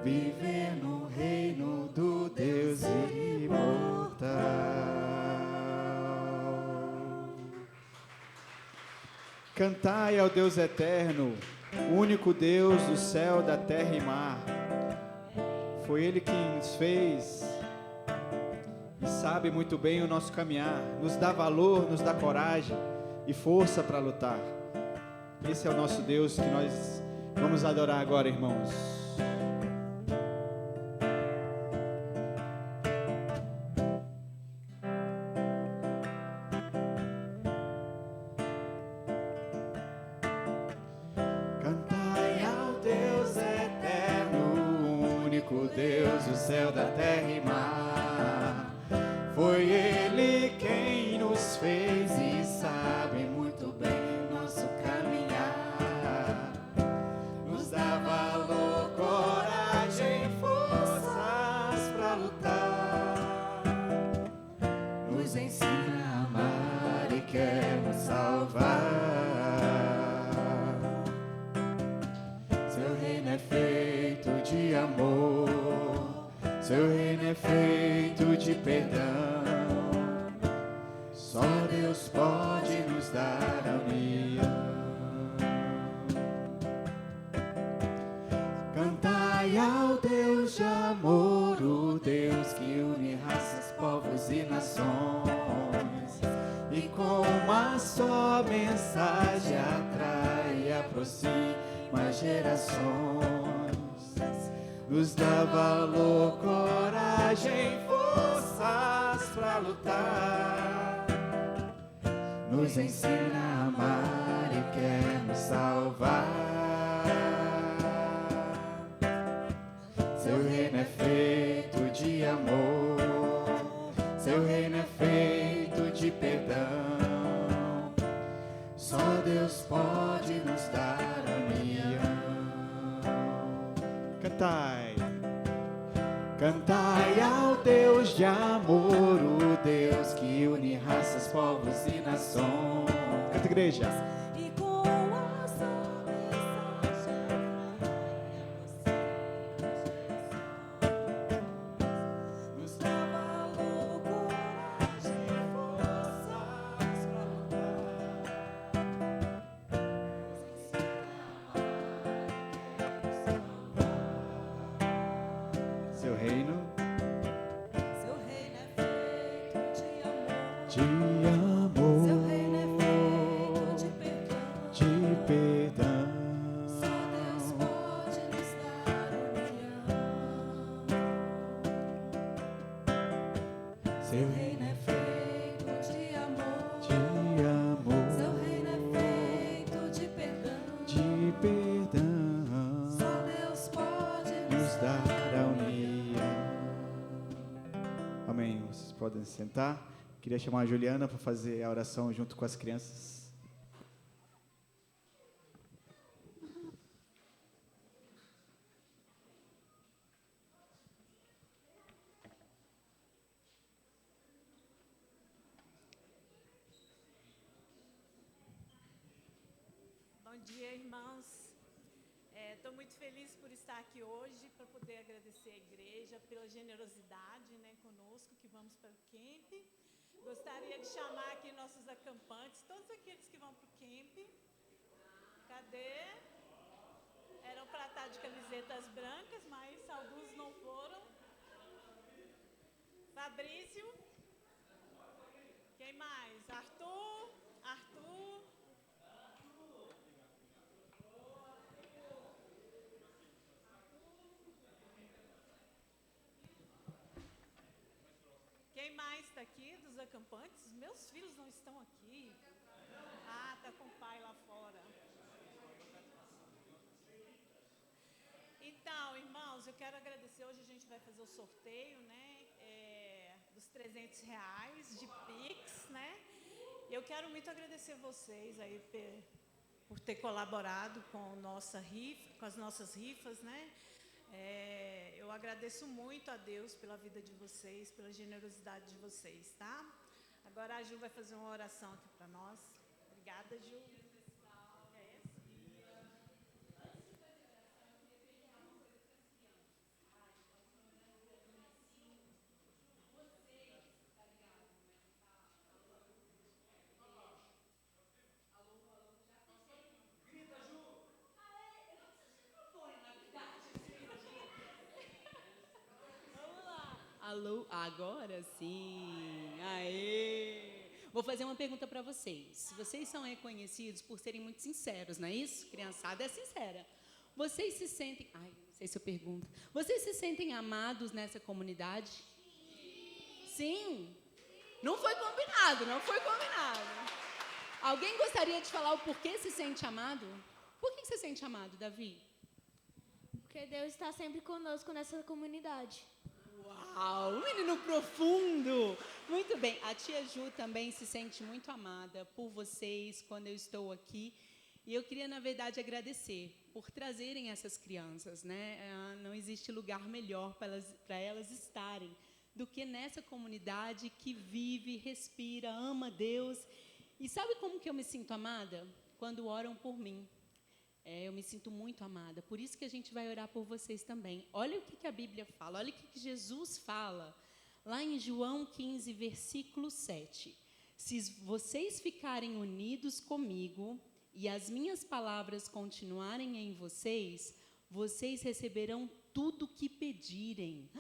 viver no reino do Deus imortal. Cantai ao Deus eterno, o único Deus do céu, da terra e mar. Foi Ele quem nos fez e sabe muito bem o nosso caminhar, nos dá valor, nos dá coragem e força para lutar. Esse é o nosso Deus que nós vamos adorar agora, irmãos. Cantai ao Deus eterno, o único Deus do céu, da terra e mar. Foi Ele quem nos fez e sabe muito bem nosso caminhar. Nos dá valor, coragem, forças para lutar. Nos ensina a amar e quer nos salvar. Seu reino é feito de amor, seu reino é feito de perdão. Só Deus pode nos dar a união. Cantai ao Deus de amor, o Deus que une raças, povos e nações, e com uma só mensagem atrai e aproxima gerações. Nos dá valor, coragem, forças para lutar. Nos ensina a amar e quer nos salvar. Seu reino é feito de amor, seu reino é feito de perdão. Só Deus pode nos dar a união. Cantai, cantai ao Deus de amor, o Deus que une raças, povos e nações. Canta, igreja. E com a sua mensagem Nos dá valor, coragem, forças para lutar. Seu reino é feito de amor. de amor, Seu reino é feito de perdão. de perdão. Só Deus pode nos dar união. Seu reino Reino é feito de amor. de amor, Seu reino é feito de perdão. de perdão. Só Deus pode Nos dar a união. Amém. Vocês podem se sentar. Queria chamar a Juliana para fazer a oração junto com as crianças. Bom dia, irmãos. Estou muito feliz por estar aqui hoje para poder agradecer à igreja pela generosidade, conosco que vamos para o camp. Gostaria de chamar aqui nossos acampantes, todos aqueles que vão para o camp. Cadê? Eram para estar de camisetas brancas, mas alguns não foram. Fabrício. Quem mais? Arthur. Quem mais está aqui dos acampantes? Meus filhos não estão aqui. Ah, está com o pai lá fora. Então, irmãos, eu quero agradecer. Hoje a gente vai fazer o sorteio, dos R$300 de Pix, Eu quero muito agradecer vocês aí por ter colaborado com nossa rifa, com as nossas rifas, eu agradeço muito a Deus pela vida de vocês, pela generosidade de vocês, tá? Agora a Ju vai fazer uma oração aqui para nós. Obrigada, Ju. Alô, agora sim. Aê! Vou fazer uma pergunta para vocês. Vocês são reconhecidos por serem muito sinceros, não é isso? Criançada é sincera. Vocês se sentem... Ai, não sei se eu pergunto. Vocês se sentem amados nessa comunidade? Sim. Não foi combinado, não foi combinado. Alguém gostaria de falar o porquê se sente amado? Por que você se sente amado, Davi? Porque Deus está sempre conosco nessa comunidade. Uau, um menino profundo! Muito bem, a tia Ju também se sente muito amada por vocês quando eu estou aqui. E eu queria, na verdade, agradecer por trazerem essas crianças, né? Não existe lugar melhor para elas estarem do que nessa comunidade que vive, respira, ama Deus. E sabe como que eu me sinto amada? Quando oram por mim. Eu me sinto muito amada. Por isso que a gente vai orar por vocês também. Olha o que a Bíblia fala, olha o que Jesus fala. Lá em João 15, versículo 7. Se vocês ficarem unidos comigo e as minhas palavras continuarem em vocês, vocês receberão tudo o que pedirem.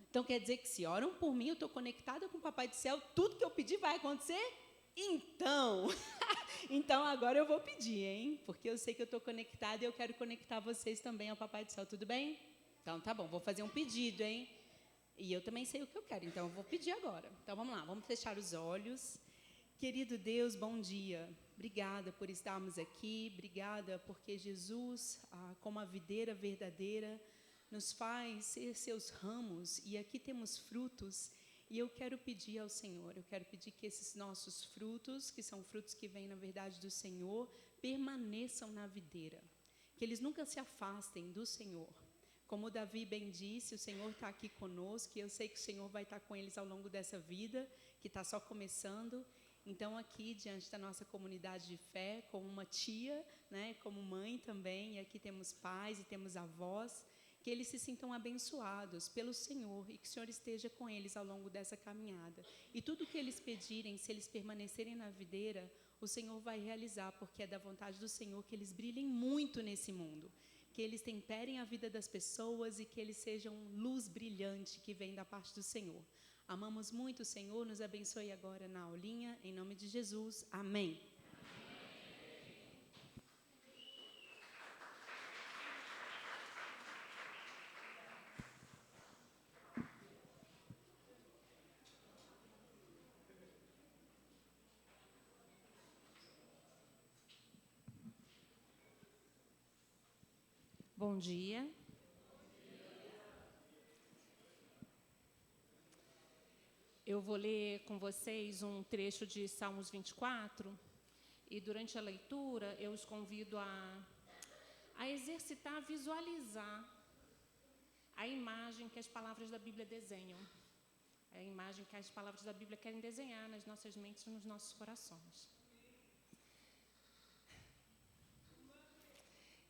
Então quer dizer que se oram por mim, eu estou conectada com o Papai do Céu, tudo que eu pedir vai acontecer? Então agora eu vou pedir, hein? Porque eu sei que eu estou conectada e eu quero conectar vocês também ao Papai do Céu, tudo bem? Então tá bom, vou fazer um pedido, hein? E eu também sei o que eu quero, então eu vou pedir agora. Então vamos lá, vamos fechar os olhos. Querido Deus, bom dia. Obrigada por estarmos aqui, obrigada porque Jesus, como a videira verdadeira, nos faz ser seus ramos e aqui temos frutos. E eu quero pedir ao Senhor, eu quero pedir que esses nossos frutos, que são frutos que vêm, na verdade, do Senhor, permaneçam na videira. Que eles nunca se afastem do Senhor. Como o Davi bem disse, o Senhor está aqui conosco e eu sei que o Senhor vai estar com eles ao longo dessa vida, que está só começando. Então, aqui, diante da nossa comunidade de fé, como uma tia, né, como mãe também, e aqui temos pais e temos avós, que eles se sintam abençoados pelo Senhor e que o Senhor esteja com eles ao longo dessa caminhada. E tudo que eles pedirem, se eles permanecerem na videira, o Senhor vai realizar, porque é da vontade do Senhor que eles brilhem muito nesse mundo, que eles temperem a vida das pessoas e que eles sejam luz brilhante que vem da parte do Senhor. Amamos muito o Senhor, nos abençoe agora na aulinha, em nome de Jesus. Amém. Bom dia. Eu vou ler com vocês um trecho de Salmos 24 e durante a leitura eu os convido a exercitar, a visualizar a imagem que as palavras da Bíblia desenham, a imagem que as palavras da Bíblia querem desenhar nas nossas mentes e nos nossos corações.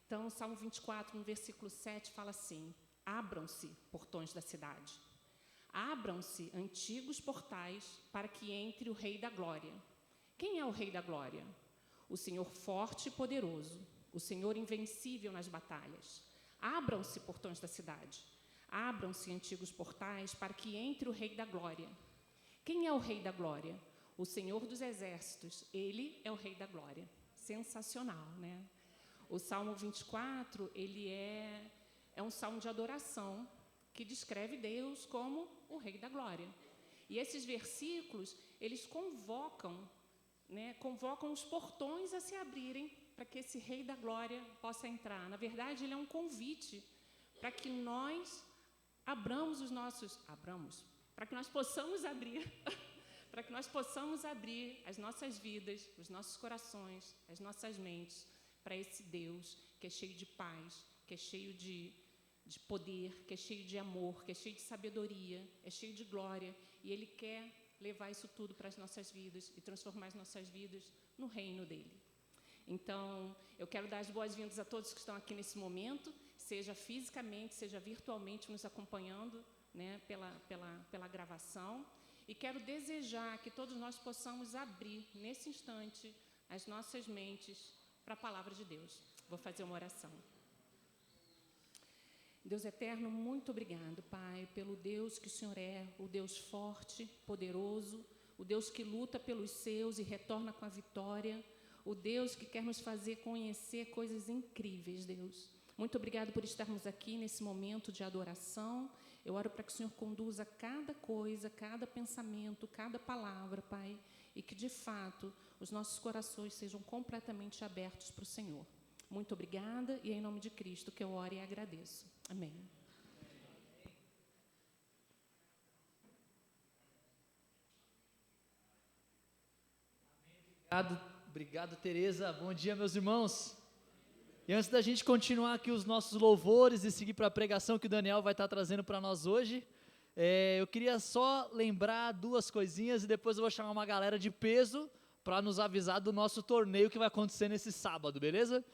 Então, o Salmo 24, no versículo 7, fala assim: abram-se, portões da cidade. Abram-se, antigos portais, para que entre o Rei da Glória. Quem é o Rei da Glória? O Senhor forte e poderoso, o Senhor invencível nas batalhas. Abram-se, portões da cidade. Abram-se, antigos portais, para que entre o Rei da Glória. Quem é o Rei da Glória? O Senhor dos Exércitos. Ele é o Rei da Glória. Sensacional, né? O Salmo 24, ele é um salmo de adoração que descreve Deus como o Rei da Glória. E esses versículos, eles convocam os portões a se abrirem para que esse Rei da Glória possa entrar. Na verdade, ele é um convite para que nós para que nós possamos abrir, para que nós possamos abrir as nossas vidas, os nossos corações, as nossas mentes, para esse Deus que é cheio de paz, que é cheio de poder, que é cheio de amor, que é cheio de sabedoria, é cheio de glória, e Ele quer levar isso tudo para as nossas vidas e transformar as nossas vidas no reino dEle. Então, eu quero dar as boas-vindas a todos que estão aqui nesse momento, seja fisicamente, seja virtualmente nos acompanhando, né, pela gravação, e quero desejar que todos nós possamos abrir, nesse instante, as nossas mentes para a palavra de Deus. Vou fazer uma oração. Deus eterno, muito obrigado, Pai, pelo Deus que o Senhor é, o Deus forte, poderoso, o Deus que luta pelos seus e retorna com a vitória, o Deus que quer nos fazer conhecer coisas incríveis, Deus. Muito obrigado por estarmos aqui nesse momento de adoração. Eu oro para que o Senhor conduza cada coisa, cada pensamento, cada palavra, Pai, e que, de fato, os nossos corações sejam completamente abertos para o Senhor. Muito obrigada, e é em nome de Cristo que eu oro e agradeço. Amém. Obrigado, Tereza. Bom dia, meus irmãos. E antes da gente continuar aqui os nossos louvores e seguir para a pregação que o Daniel vai estar trazendo para nós hoje, eu queria só lembrar duas coisinhas e depois eu vou chamar uma galera de peso para nos avisar do nosso torneio que vai acontecer nesse sábado, beleza?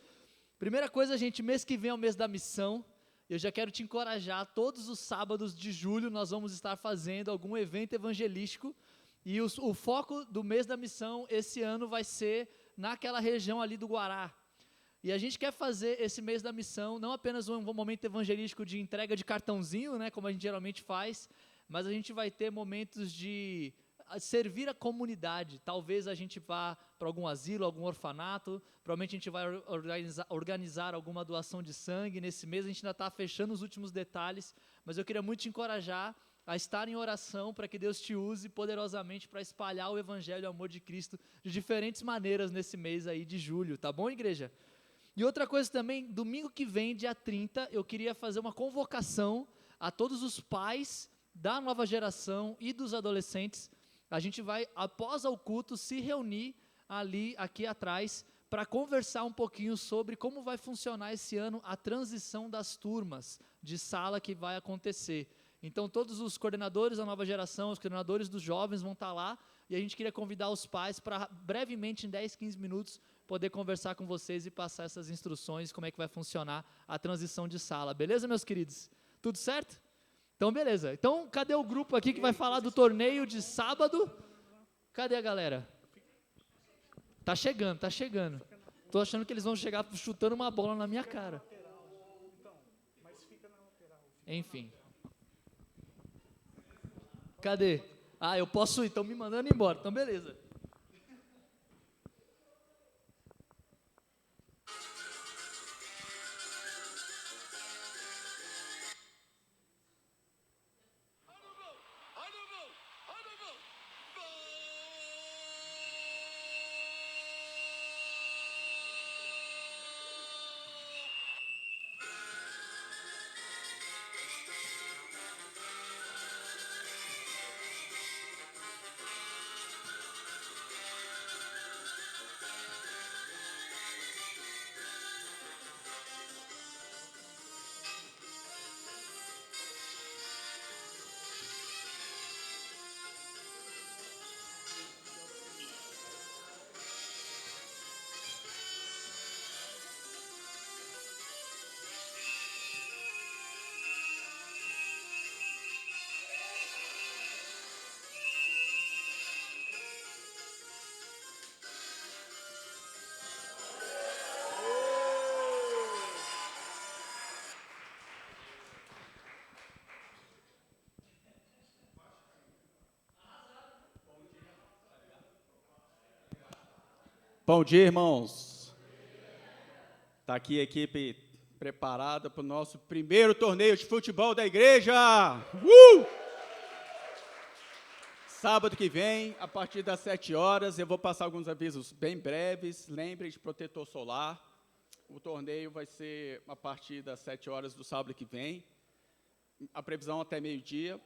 Primeira coisa, gente, mês que vem é o mês da missão. Eu já quero te encorajar, todos os sábados de julho nós vamos estar fazendo algum evento evangelístico e o foco do mês da missão esse ano vai ser naquela região ali do Guará. E a gente quer fazer esse mês da missão não apenas um momento evangelístico de entrega de cartãozinho, né, como a gente geralmente faz, mas a gente vai ter momentos de servir a comunidade. Talvez a gente vá para algum asilo, algum orfanato, provavelmente a gente vai organizar alguma doação de sangue. Nesse mês a gente ainda está fechando os últimos detalhes, mas eu queria muito te encorajar a estar em oração para que Deus te use poderosamente para espalhar o evangelho e o amor de Cristo de diferentes maneiras nesse mês aí de julho, tá bom, igreja? E outra coisa também, domingo que vem, dia 30, eu queria fazer uma convocação a todos os pais da nova geração e dos adolescentes. A gente vai, após o culto, se reunir aqui atrás, para conversar um pouquinho sobre como vai funcionar esse ano a transição das turmas de sala que vai acontecer. Então, todos os coordenadores da nova geração, os coordenadores dos jovens vão estar lá, e a gente queria convidar os pais para, brevemente, em 10, 15 minutos, poder conversar com vocês e passar essas instruções, como é que vai funcionar a transição de sala. Beleza, meus queridos? Tudo certo? Então, beleza. Então, cadê o grupo aqui que vai falar do torneio de sábado? Cadê a galera? Tá chegando, tá chegando. Tô achando que eles vão chegar chutando uma bola na minha cara. Enfim. Cadê? Ah, eu posso ir, estão me mandando embora, então beleza. Bom dia, irmãos. Está aqui a equipe preparada para o nosso primeiro torneio de futebol da igreja. Sábado que vem, a partir das 7 horas, eu vou passar alguns avisos bem breves. Lembrem de protetor solar. O torneio vai ser a partir das 7 horas do sábado que vem. A previsão até meio-dia.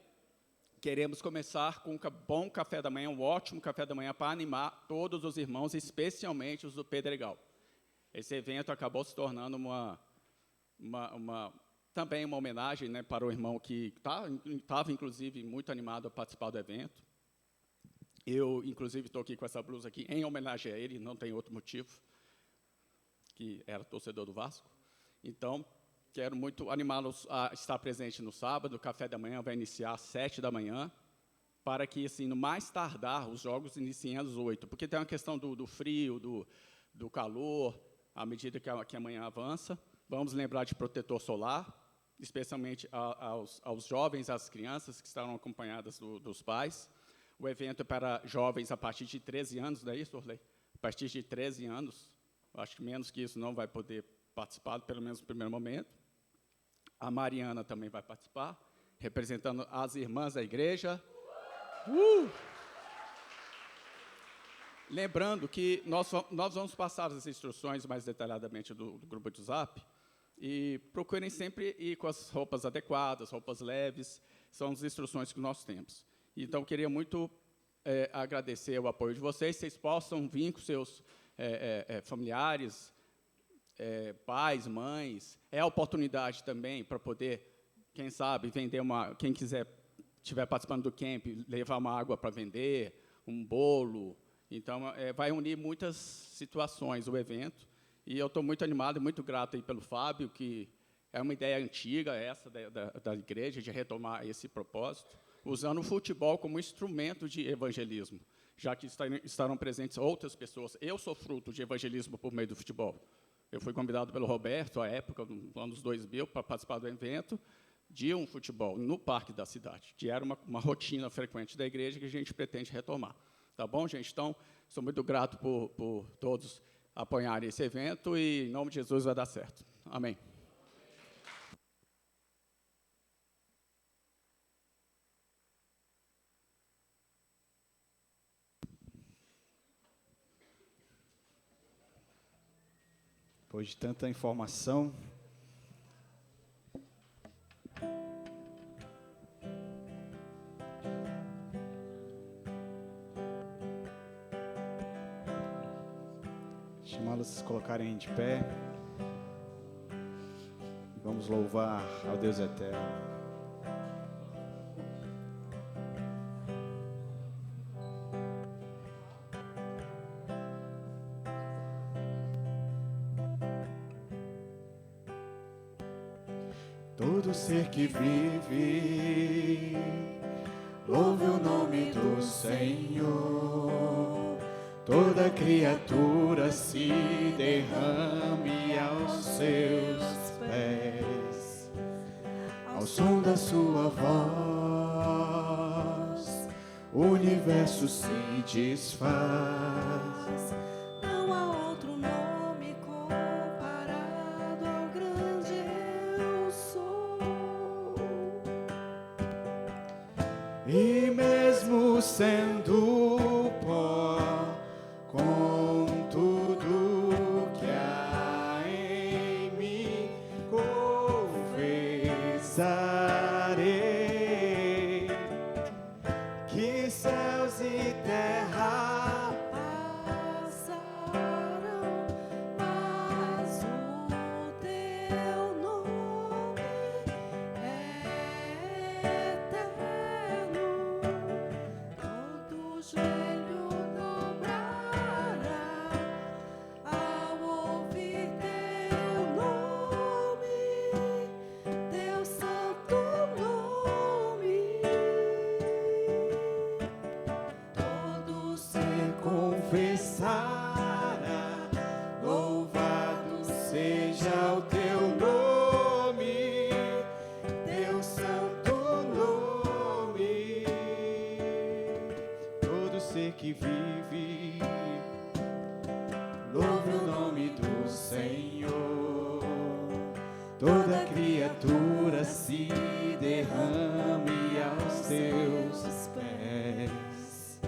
Queremos começar com um bom café da manhã, um ótimo café da manhã para animar todos os irmãos, especialmente os do Pedregal. Esse evento acabou se tornando também uma homenagem, né, para o irmão que estava, inclusive, muito animado a participar do evento. Eu, inclusive, estou aqui com essa blusa aqui em homenagem a ele, não tem outro motivo, que era torcedor do Vasco. Então, quero muito animá-los a estar presente no sábado. O café da manhã vai iniciar às 7 da manhã, para que, assim, no mais tardar, os jogos iniciem às 8, porque tem uma questão do frio, do calor, à medida que a manhã avança. Vamos lembrar de protetor solar, especialmente aos jovens, às crianças que estarão acompanhadas dos pais. O evento é para jovens a partir de 13 anos, não é isso, Orley? A partir de 13 anos, acho que menos que isso não vai poder participar, pelo menos no primeiro momento. A Mariana também vai participar, representando as irmãs da igreja. Lembrando que nós vamos passar as instruções mais detalhadamente do grupo de WhatsApp, e procurem sempre ir com as roupas adequadas, roupas leves, são as instruções que nós temos. Então, queria muito agradecer o apoio de vocês possam vir com seus familiares, pais, mães. É a oportunidade também para poder, quem sabe, vender quem estiver participando do camp, levar uma água para vender, um bolo. Então, vai unir muitas situações o evento. E eu estou muito animado e muito grato aí pelo Fábio, que é uma ideia antiga, essa da igreja, de retomar esse propósito, usando o futebol como instrumento de evangelismo, já que estarão presentes outras pessoas. Eu sou fruto de evangelismo por meio do futebol. Eu fui convidado pelo Roberto, à época, nos anos 2000, para participar do evento de um futebol no parque da cidade, que era uma rotina frequente da igreja que a gente pretende retomar. Tá bom, gente? Então, sou muito grato por todos apoiarem esse evento e, em nome de Jesus, vai dar certo. Amém. Depois de tanta informação, chamá-los a se colocarem de pé e vamos louvar ao Deus eterno. Todo ser que vive, louve o nome do Senhor. Toda criatura se derrame aos seus pés, ao som da sua voz, o universo se desfaz. Não há outro nome comparado ao grande eu sou. E mesmo sendo pó, com tudo que há em mim, confessarei que céus e terra Passarão, mas o teu nome é eterno. Todo joelho dobrará ao ouvir teu nome, teu santo nome. todo ser confessará, louvado seja o teu nome, teu santo nome. Todo ser que vive, louve o nome do Senhor. Toda criatura se derrame aos teus pés,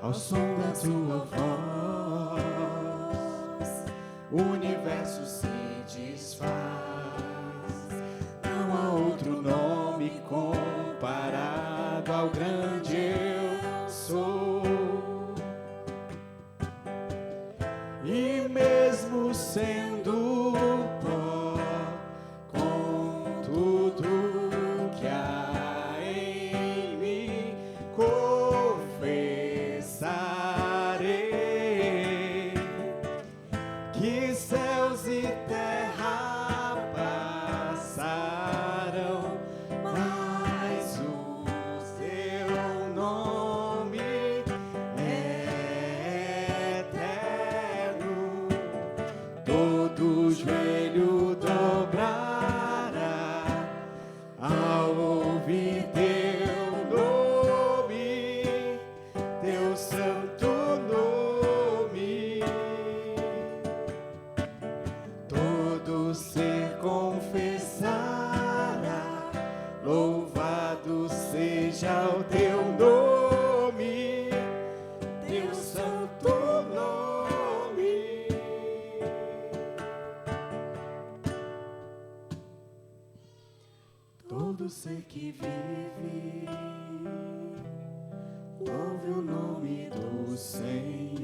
ao som da tua voz, o universo se desfaz. Não há outro nome comparado ao grande eu sou. E mesmo sendo pó, com tudo que há em mim, confessarei que céus e terra passarão, mas o teu Louvado seja o teu nome, teu santo nome. Todo ser que vive, louve o nome do Senhor.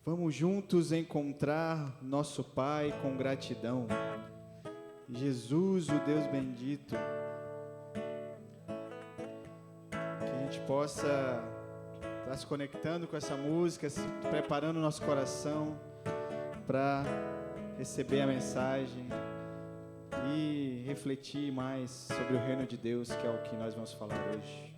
Vamos juntos encontrar nosso Pai com gratidão. Jesus, o Deus bendito. Que a gente possa estar se conectando com essa música, se preparando o nosso coração para receber a mensagem e refletir mais sobre o reino de Deus, que é o que nós vamos falar hoje.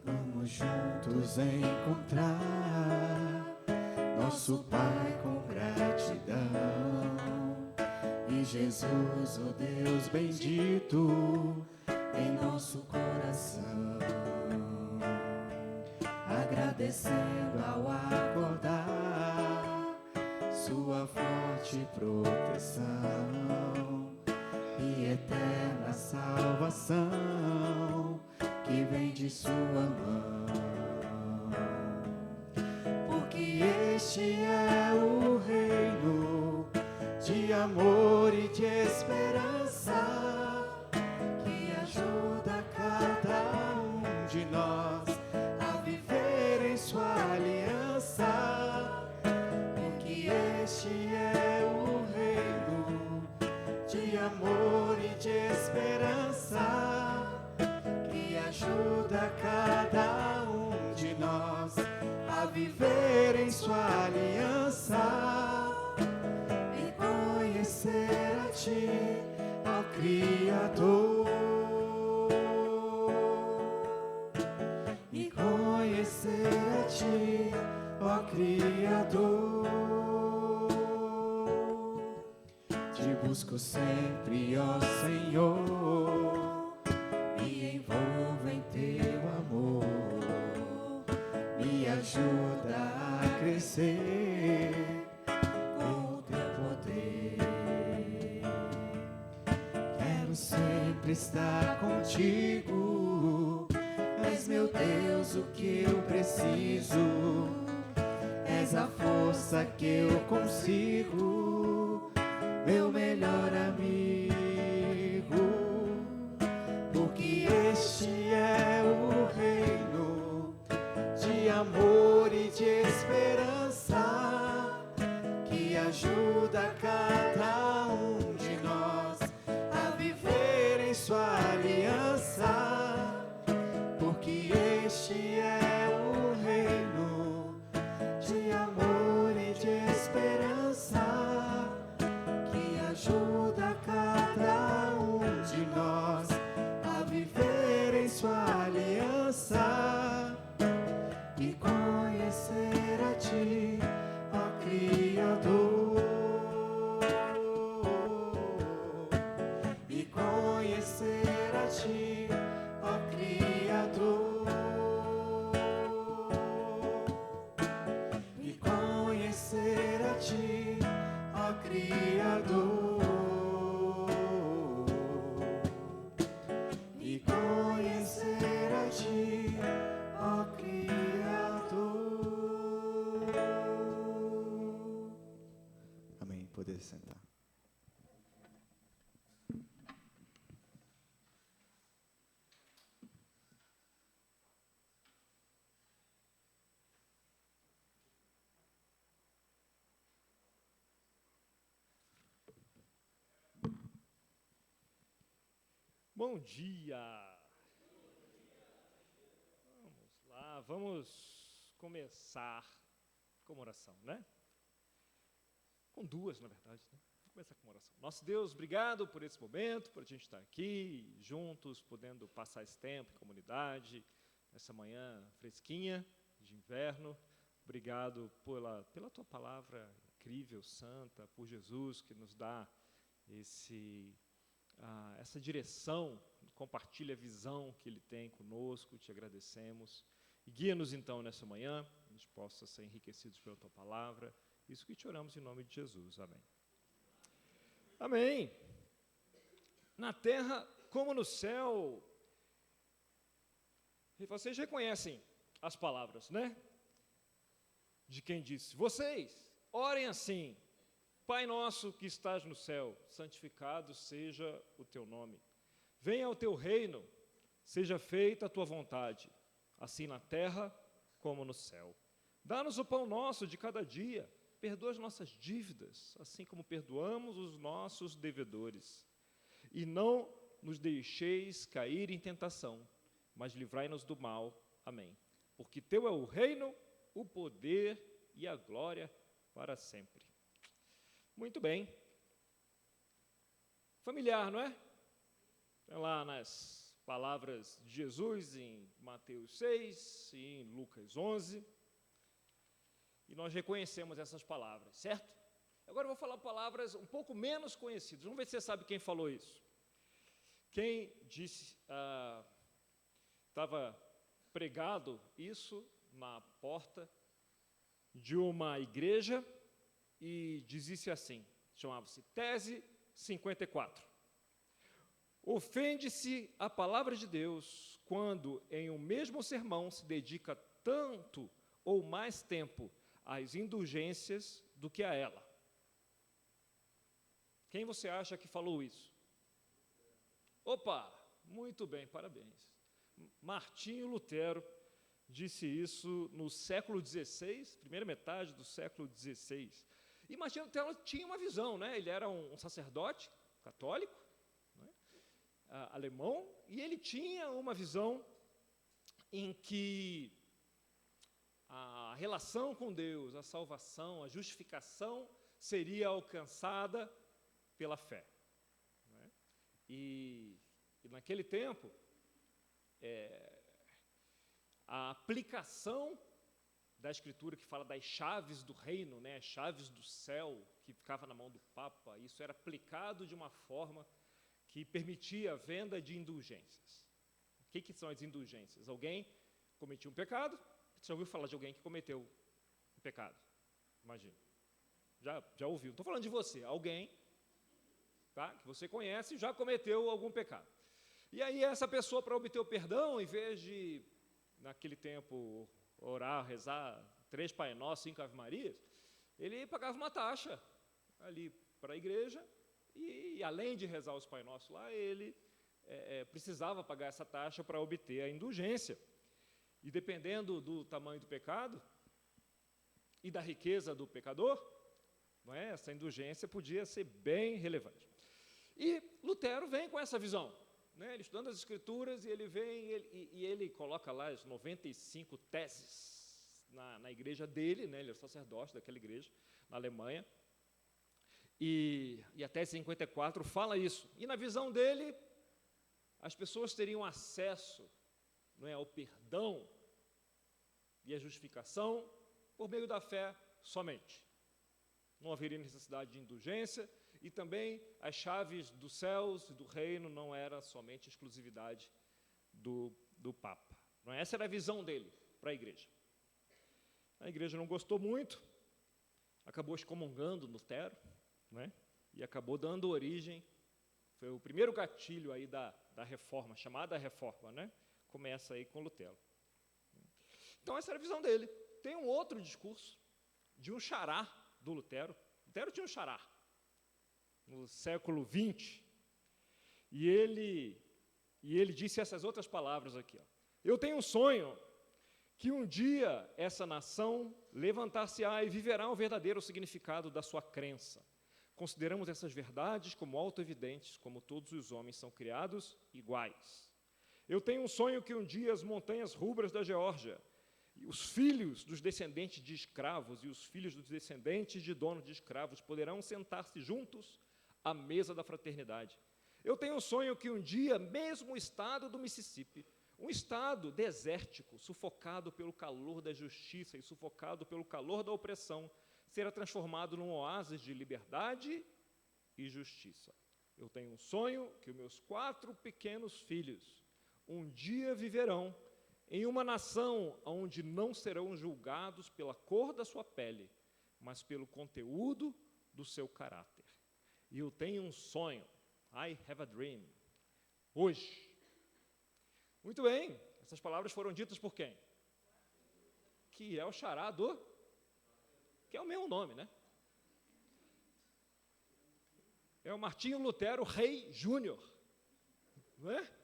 Vamos juntos encontrar nosso Pai com gratidão. E Jesus, o Deus bendito, em nosso coração, agradecendo ao acordar sua forte proteção e eterna salvação que vem de sua mão. Porque este é o reino de amor e de esperança, ajuda cada um de nós a viver em sua aliança. Porque este é o reino de amor e de esperança, que ajuda cada um de nós a viver em sua aliança e conhecer a Ti, ó Criador. Conhecer a Ti, ó Criador. Te busco sempre, ó Senhor, me envolvo em Teu amor, me ajuda a crescer com o Teu poder. Quero sempre estar contigo, és meu Deus, o que eu preciso, és a força que eu consigo, meu melhor amigo. Porque este é o reino de amor e de esperança, que ajuda cada um de nós a viver em sua aliança. Porque este é o reino de amor e de esperança, que ajuda cada um de nós a viver em sua aliança e conhecer a Ti, ó Criador. E conhecer a Ti, ó Criador. E conhecer a Ti, ó Criador. E conhecer a Ti, ó Criador. Amém. Poder sentar. Bom dia! Vamos lá, vamos começar com uma oração, né? Com duas, na verdade, né? Vamos começar com uma oração. Nosso Deus, obrigado por esse momento, por a gente estar aqui, juntos, podendo passar esse tempo em comunidade, nessa manhã fresquinha de inverno. Obrigado pela Tua palavra incrível, santa, por Jesus, que nos dá essa direção compartilhe a visão que Ele tem conosco, te agradecemos. E guia-nos então nessa manhã, que a gente possa ser enriquecidos pela Tua Palavra. Isso que te oramos em nome de Jesus. Amém. Amém. Na terra como no céu. E vocês reconhecem as palavras, né? De quem disse: vocês orem assim: Pai nosso que estás no céu, santificado seja o teu nome. Venha o teu reino, seja feita a tua vontade, assim na terra como no céu. Dá-nos o pão nosso de cada dia, perdoa as nossas dívidas, assim como perdoamos os nossos devedores. E não nos deixeis cair em tentação, mas livrai-nos do mal. Amém. Porque teu é o reino, o poder e a glória para sempre. Muito bem. Familiar, não é? É lá nas palavras de Jesus em Mateus 6 e em Lucas 11. E nós reconhecemos essas palavras, certo? Agora eu vou falar palavras um pouco menos conhecidas. Vamos ver se você sabe quem falou isso. Quem disse, estava pregado isso na porta de uma igreja e dizia assim, chamava-se Tese 54. Ofende-se a palavra de Deus quando em um mesmo sermão se dedica tanto ou mais tempo às indulgências do que a ela. Quem você acha que falou isso? Opa, muito bem, parabéns. Martinho Lutero disse isso no século XVI, primeira metade do século XVI. E Martinho Lutero tinha uma visão, né? Ele era um sacerdote católico, né? Alemão, e ele tinha uma visão em que a relação com Deus, a salvação, a justificação seria alcançada pela fé. Né? E naquele tempo, a aplicação da Escritura que fala das chaves do reino, né, as chaves do céu, que ficava na mão do Papa, isso era aplicado de uma forma que permitia a venda de indulgências. O que são as indulgências? Alguém cometia um pecado, você já ouviu falar de alguém que cometeu um pecado? Imagina. Já ouviu. Estou falando de você, alguém, tá, que você conhece já cometeu algum pecado. E aí essa pessoa, para obter o perdão, em vez de, naquele tempo, orar, rezar 3 Pai Nosso, 5 Ave Marias, ele pagava uma taxa ali para a igreja e além de rezar os Pai Nosso lá, ele precisava pagar essa taxa para obter a indulgência. E dependendo do tamanho do pecado e da riqueza do pecador, não é, essa indulgência podia ser bem relevante. E Lutero vem com essa visão. Né, ele estudando as Escrituras, e ele vem e ele coloca lá as 95 teses na igreja dele, né, ele é sacerdote daquela igreja, na Alemanha, e a tese 54 fala isso. E na visão dele, as pessoas teriam acesso, não é, ao perdão e à justificação por meio da fé somente. Não haveria necessidade de indulgência, e também as chaves dos céus e do reino não era somente exclusividade do Papa. Não é? Essa era a visão dele para a igreja. A igreja não gostou muito, acabou excomungando Lutero, né? E acabou dando origem, foi o primeiro gatilho aí da reforma, chamada reforma, né? Começa aí com Lutero. Então essa era a visão dele. Tem um outro discurso de um xará do Lutero. Lutero tinha um xará no século XX, e ele disse essas outras palavras aqui. Ó. Eu tenho um sonho que um dia essa nação levantar-se-á e viverá o verdadeiro significado da sua crença. Consideramos essas verdades como autoevidentes, como todos os homens são criados iguais. Eu tenho um sonho que um dia as montanhas rubras da Geórgia, os filhos dos descendentes de escravos e os filhos dos descendentes de donos de escravos poderão sentar-se juntos à mesa da fraternidade. Eu tenho um sonho que um dia, mesmo o estado do Mississippi, um estado desértico, sufocado pelo calor da justiça e sufocado pelo calor da opressão, será transformado num oásis de liberdade e justiça. Eu tenho um sonho que os meus 4 pequenos filhos um dia viverão em uma nação onde não serão julgados pela cor da sua pele, mas pelo conteúdo do seu caráter. E eu tenho um sonho. I have a dream. Hoje. Muito bem. Essas palavras foram ditas por quem? Que é o xará do... que é o mesmo nome, né? É o Martinho Lutero Rei Júnior. Não é?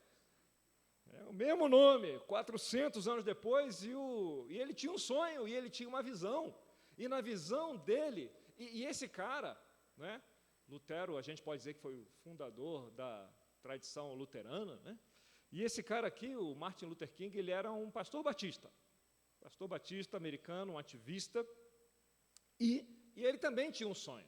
É o mesmo nome, 400 anos depois, e ele tinha um sonho, e ele tinha uma visão. E na visão dele, e esse cara, né, Lutero, a gente pode dizer que foi o fundador da tradição luterana, né? E esse cara aqui, o Martin Luther King, ele era um pastor batista americano, um ativista, e ele também tinha um sonho.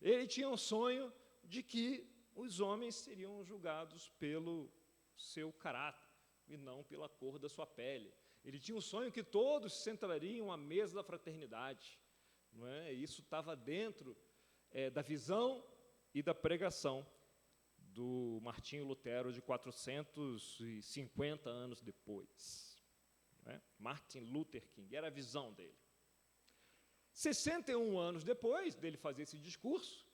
Ele tinha um sonho de que os homens seriam julgados pelo seu caráter e não pela cor da sua pele. Ele tinha um sonho que todos sentariam à mesa da fraternidade. Não é? Isso estava dentro da visão e da pregação do Martinho Lutero de 450 anos depois. Não é? Martin Luther King, era a visão dele. 61 anos depois dele fazer esse discurso,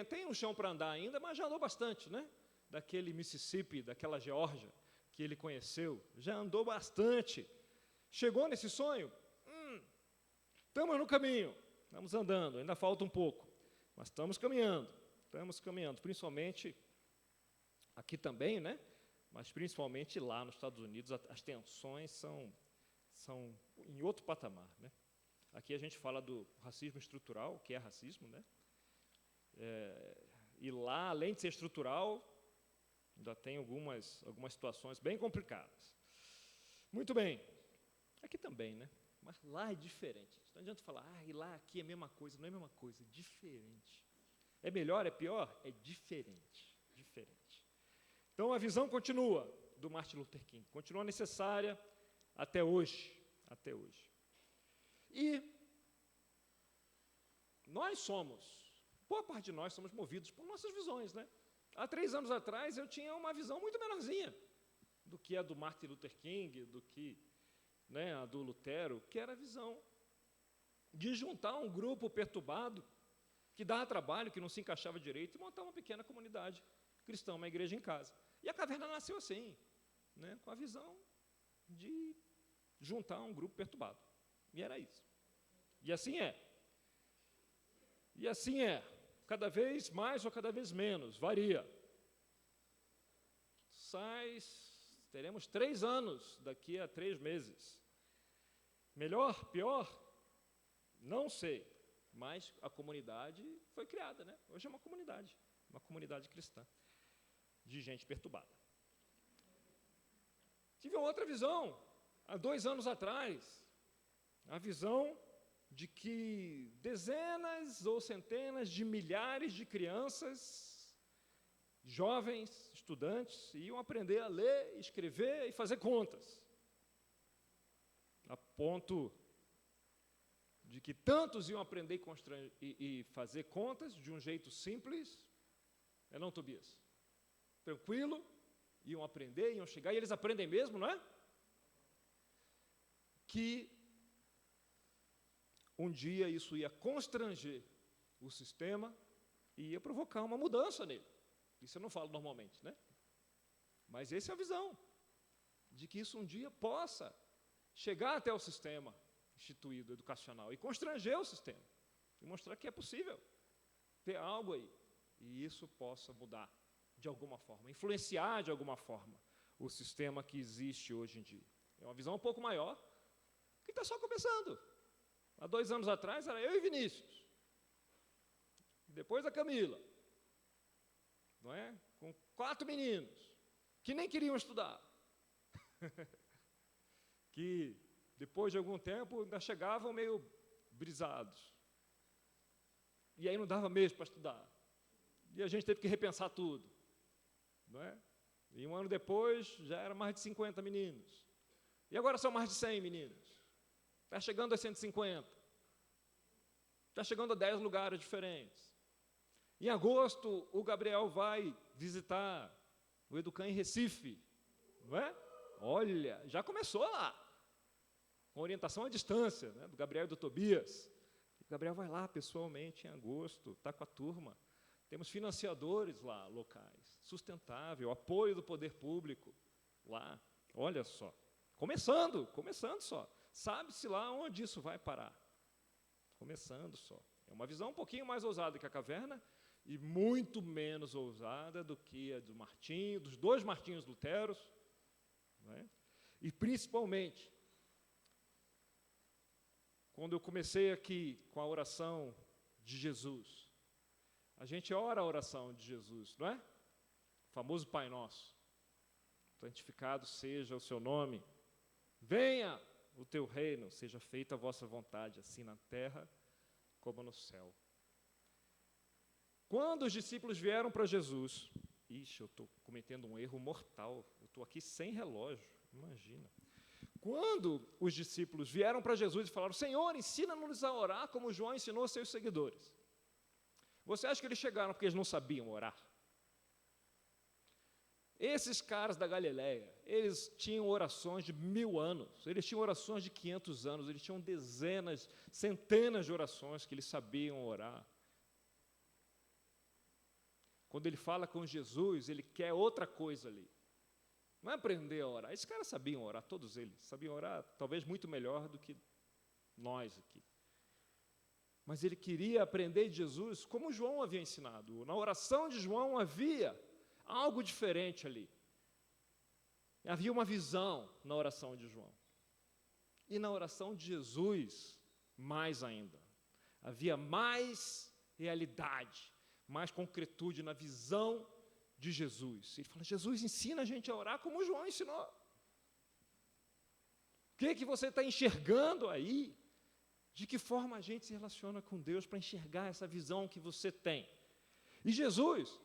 tem um chão para andar ainda, mas já andou bastante, né? Daquele Mississippi, daquela Geórgia que ele conheceu, já andou bastante. Chegou nesse sonho? Estamos no caminho, estamos andando, ainda falta um pouco, mas estamos caminhando, principalmente aqui também, né? Mas principalmente lá nos Estados Unidos, as tensões são em outro patamar, né? Aqui a gente fala do racismo estrutural, que é racismo, né? E lá, além de ser estrutural, ainda tem algumas situações bem complicadas. Muito bem. Aqui também, né? Mas lá é diferente. Não adianta falar, e lá, aqui é a mesma coisa. Não é a mesma coisa, é diferente. É melhor, é pior? É diferente. Então, a visão continua do Martin Luther King. Continua necessária até hoje. E boa parte de nós somos movidos por nossas visões, né? Há 3 anos atrás, eu tinha uma visão muito menorzinha do que a do Martin Luther King, do que, né, a do Lutero, que era a visão de juntar um grupo perturbado, que dava trabalho, que não se encaixava direito, e montar uma pequena comunidade cristã, uma igreja em casa. E a Caverna nasceu assim, né, com a visão de juntar um grupo perturbado. E era isso. E assim é. Cada vez mais ou cada vez menos, varia. Teremos 3 anos daqui a 3 meses. Melhor, pior? Não sei, mas a comunidade foi criada, né? Hoje é uma comunidade cristã, de gente perturbada. Tive outra visão, há 2 anos atrás, a visão de que dezenas ou centenas de milhares de crianças, jovens, estudantes, iam aprender a ler, escrever e fazer contas. A ponto de que tantos iam aprender e fazer contas de um jeito simples, não, Tobias? Tranquilo, iam aprender, iam chegar, e eles aprendem mesmo, não é? Que um dia isso ia constranger o sistema e ia provocar uma mudança nele. Isso eu não falo normalmente, né? Mas essa é a visão, de que isso um dia possa chegar até o sistema instituído, educacional, e constranger o sistema, e mostrar que é possível ter algo aí, e isso possa mudar de alguma forma, influenciar de alguma forma o sistema que existe hoje em dia. É uma visão um pouco maior, que está só começando. Há 2 anos atrás era eu e Vinícius, depois a Camila, não é? Com 4 meninos, que nem queriam estudar, que depois de algum tempo ainda chegavam meio brisados, e aí não dava mesmo para estudar, e a gente teve que repensar tudo, não é? E 1 ano depois já era mais de 50 meninos, e agora são mais de 100 meninos. Está chegando a 150. Está chegando a 10 lugares diferentes. Em agosto, o Gabriel vai visitar o Educan em Recife, não é? Olha, já começou lá, com orientação à distância, né, do Gabriel e do Tobias. O Gabriel vai lá pessoalmente em agosto, está com a turma. Temos financiadores lá, locais, sustentável, apoio do poder público lá. Olha só, começando só. Sabe-se lá onde isso vai parar. Começando só. É uma visão um pouquinho mais ousada que a caverna e muito menos ousada do que a do Martinho, dos dois Martinhos Luteros, não é? E principalmente, quando eu comecei aqui com a oração de Jesus, a gente ora a oração de Jesus, não é? O famoso Pai Nosso. Santificado seja o seu nome. Venha o teu reino, seja feita a vossa vontade, assim na terra como no céu. Quando os discípulos vieram para Jesus, eu estou cometendo um erro mortal, eu estou aqui sem relógio, imagina. Quando os discípulos vieram para Jesus e falaram, Senhor, ensina-nos a orar como João ensinou aos seus seguidores. Você acha que eles chegaram porque eles não sabiam orar? Esses caras da Galileia, eles tinham orações de 1000 anos, eles tinham orações de 500 anos, eles tinham dezenas, centenas de orações que eles sabiam orar. Quando ele fala com Jesus, ele quer outra coisa ali. Não é aprender a orar. Esses caras sabiam orar, todos eles. Sabiam orar talvez muito melhor do que nós aqui. Mas ele queria aprender de Jesus como João havia ensinado. Na oração de João havia algo diferente ali. Havia uma visão na oração de João. E na oração de Jesus, mais ainda. Havia mais realidade, mais concretude na visão de Jesus. Ele fala, Jesus ensina a gente a orar como João ensinou. O que você está enxergando aí? De que forma a gente se relaciona com Deus para enxergar essa visão que você tem? E Jesus,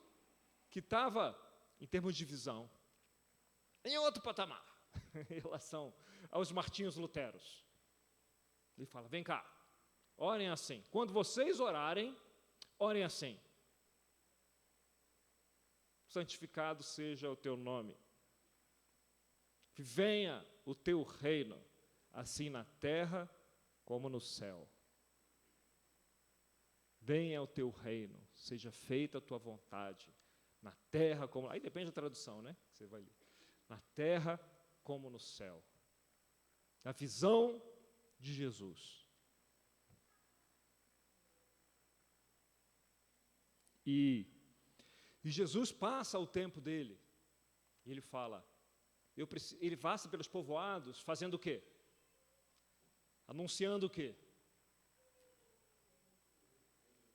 que estava, em termos de visão, em outro patamar, em relação aos Martinhos Luteros. Ele fala, vem cá, orem assim. Quando vocês orarem, orem assim. Santificado seja o teu nome. Que venha o teu reino, assim na terra como no céu. Venha o teu reino, seja feita a tua vontade, na terra como... Aí depende da tradução, né? Você vai ler. Na terra como no céu. A visão de Jesus. E Jesus passa o tempo dele, e ele fala, ele passa pelos povoados, fazendo o quê? Anunciando o quê?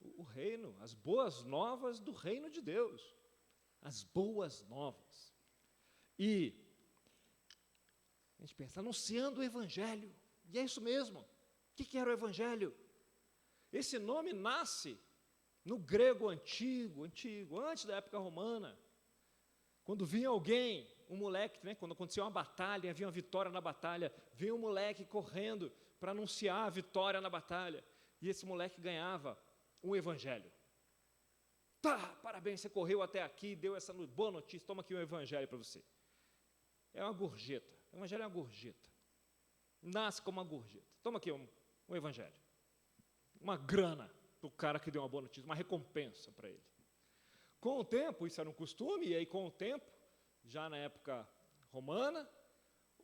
O reino, as boas novas do reino de Deus. As boas novas. E a gente pensa, anunciando o evangelho. E é isso mesmo. O que era o evangelho? Esse nome nasce no grego antigo, antes da época romana. Quando vinha alguém, um moleque, né, quando acontecia uma batalha, havia uma vitória na batalha, vinha um moleque correndo para anunciar a vitória na batalha. E esse moleque ganhava um evangelho. Tá, parabéns, você correu até aqui, deu essa boa notícia, toma aqui um evangelho para você. É uma gorjeta, o evangelho é uma gorjeta. Nasce como uma gorjeta. Toma aqui um evangelho. Uma grana para o cara que deu uma boa notícia, uma recompensa para ele. Com o tempo, isso era um costume, e aí com o tempo, já na época romana,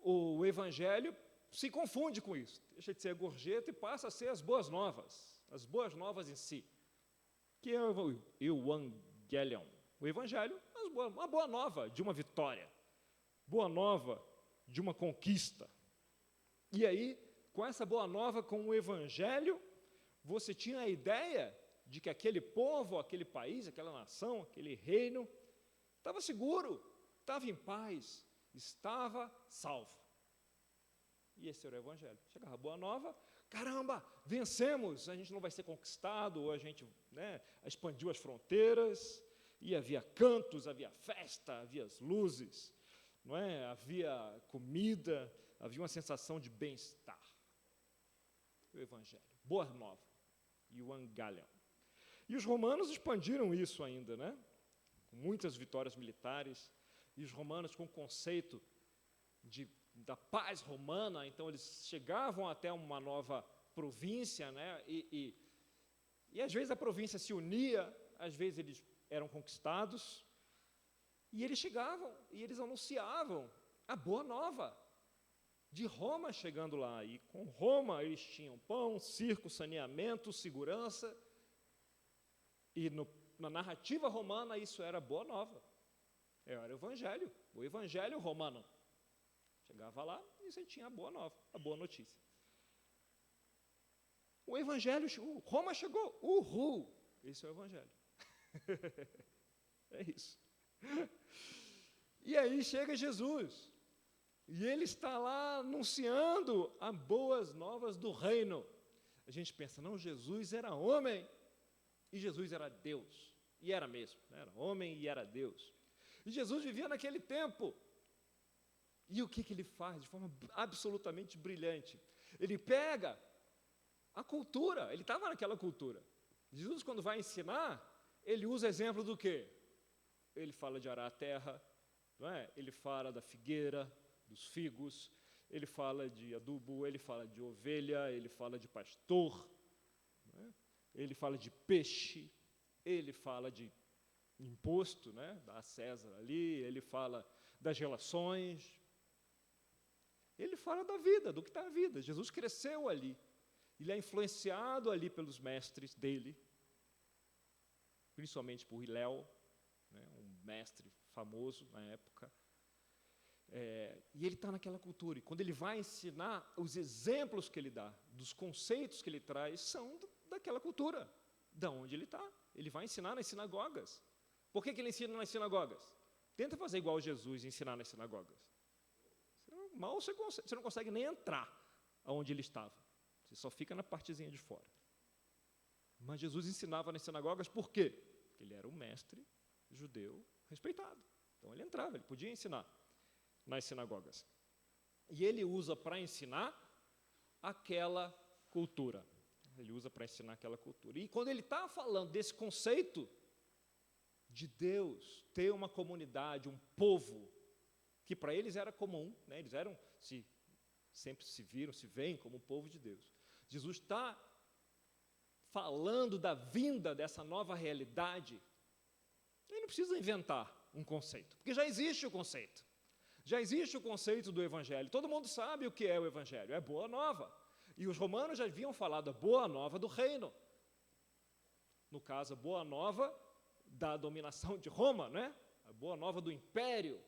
o evangelho se confunde com isso. Deixa de ser a gorjeta e passa a ser as boas novas em si. Que é o Evangelion. O evangelho, uma boa nova de uma vitória. Boa nova de uma conquista. E aí, com essa boa nova, com o evangelho, você tinha a ideia de que aquele povo, aquele país, aquela nação, aquele reino, estava seguro, estava em paz, estava salvo. E esse era o evangelho. Chegava a boa nova, caramba, vencemos, a gente não vai ser conquistado, ou a gente, né, expandiu as fronteiras, e havia cantos, havia festa, havia as luzes, não é? Havia comida, havia uma sensação de bem-estar. O evangelho, boa nova, e o Evangelion. E os romanos expandiram isso ainda, né? Com muitas vitórias militares, e os romanos com o conceito da paz romana, então eles chegavam até uma nova província, né? E às vezes a província se unia, às vezes eles eram conquistados, e eles chegavam e eles anunciavam a boa nova de Roma chegando lá. E com Roma eles tinham pão, circo, saneamento, segurança. E na narrativa romana isso era boa nova. Era o evangelho romano. Chegava lá e você tinha a boa nova, a boa notícia. O evangelho, Roma chegou, uhul! Esse é o evangelho. É isso. E aí chega Jesus, e ele está lá anunciando as boas novas do reino. A gente pensa, não, Jesus era homem, e Jesus era Deus, e era mesmo, né? Era homem e era Deus. E Jesus vivia naquele tempo, e o que ele faz de forma absolutamente brilhante? Ele pega a cultura, ele estava naquela cultura. Jesus, quando vai ensinar, ele usa exemplo do quê? Ele fala de arar a terra, não é? Ele fala da figueira, dos figos, ele fala de adubo, ele fala de ovelha, ele fala de pastor, não é? Ele fala de peixe, ele fala de imposto, né? Dá a César ali, ele fala das relações, ele fala da vida, do que está a vida. Jesus cresceu ali, ele é influenciado ali pelos mestres dele, principalmente por Hilel, né, um mestre famoso na época, e ele está naquela cultura, e quando ele vai ensinar, os exemplos que ele dá, dos conceitos que ele traz, são daquela cultura, da onde ele está. Ele vai ensinar nas sinagogas. Por que ele ensina nas sinagogas? Tenta fazer igual Jesus e ensinar nas sinagogas. Mal você não consegue nem entrar aonde ele estava, você só fica na partezinha de fora. Mas Jesus ensinava nas sinagogas por quê? Porque ele era um mestre judeu respeitado. Então ele entrava, ele podia ensinar nas sinagogas. E ele usa para ensinar aquela cultura. Ele usa para ensinar aquela cultura. E quando ele está falando desse conceito de Deus ter uma comunidade, um povo, que para eles era comum, né? Eles sempre se veem como o povo de Deus. Jesus está falando da vinda dessa nova realidade. Ele não precisa inventar um conceito, porque já existe o conceito. Já existe o conceito do Evangelho. Todo mundo sabe o que é o Evangelho, é boa nova. E os romanos já haviam falado a boa nova do reino. No caso, a boa nova da dominação de Roma, né? A boa nova do império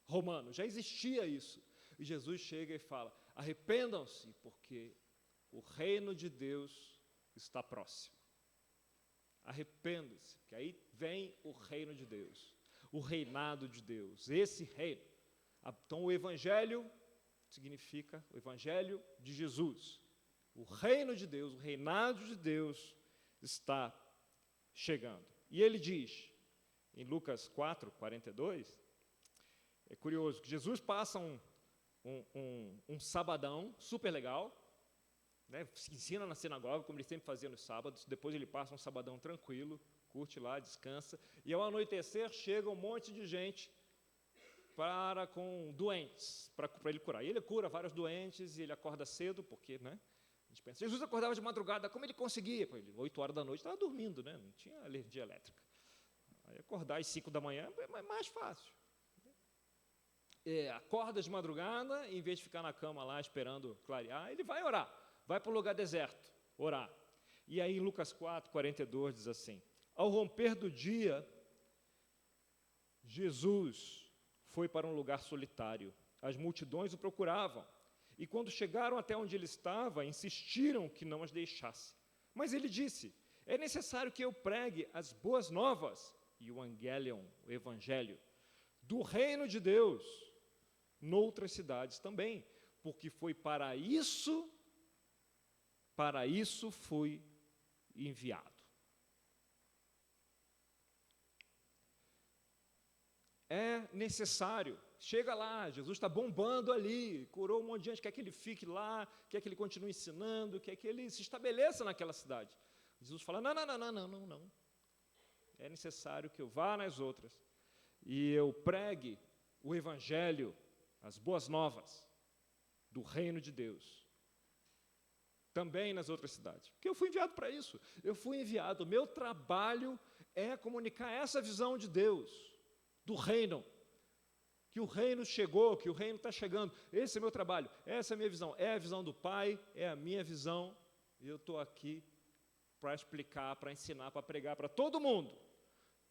romano. Já existia isso. E Jesus chega e fala, arrependam-se, porque o reino de Deus está próximo. Arrependam-se, que aí vem o reino de Deus, o reinado de Deus, esse reino. Então, o Evangelho significa o Evangelho de Jesus. O reino de Deus, o reinado de Deus está chegando. E ele diz, em Lucas 4, 42, é curioso, que Jesus passa um sabadão super legal, né, ensina na sinagoga, como ele sempre fazia nos sábados, depois ele passa um sabadão tranquilo, curte lá, descansa, e ao anoitecer chega um monte de gente com doentes, para ele curar. E ele cura vários doentes, e ele acorda cedo, porque, né, a gente pensa, Jesus acordava de madrugada, como ele conseguia? 8 horas da noite estava dormindo, né, não tinha energia elétrica. Aí acordar às 5 da manhã é mais fácil. Acorda de madrugada, em vez de ficar na cama lá esperando clarear, ele vai orar, vai para o lugar deserto, orar. E aí em Lucas 4, 42 diz assim, ao romper do dia, Jesus foi para um lugar solitário, as multidões o procuravam, e quando chegaram até onde ele estava, insistiram que não as deixasse. Mas ele disse, é necessário que eu pregue as boas novas, e o evangelho, do reino de Deus, noutras cidades também, porque foi para isso fui enviado. É necessário, chega lá, Jesus está bombando ali, curou um monte de gente, quer que ele fique lá, quer que ele continue ensinando, quer que ele se estabeleça naquela cidade. Jesus fala, não. É necessário que eu vá nas outras e eu pregue o evangelho, as boas novas do reino de Deus, também nas outras cidades. Porque eu fui enviado para isso. Eu fui enviado. O meu trabalho é comunicar essa visão de Deus, do reino. Que o reino chegou, que o reino está chegando. Esse é meu trabalho, essa é a minha visão. É a visão do Pai, é a minha visão. E eu estou aqui para explicar, para ensinar, para pregar para todo mundo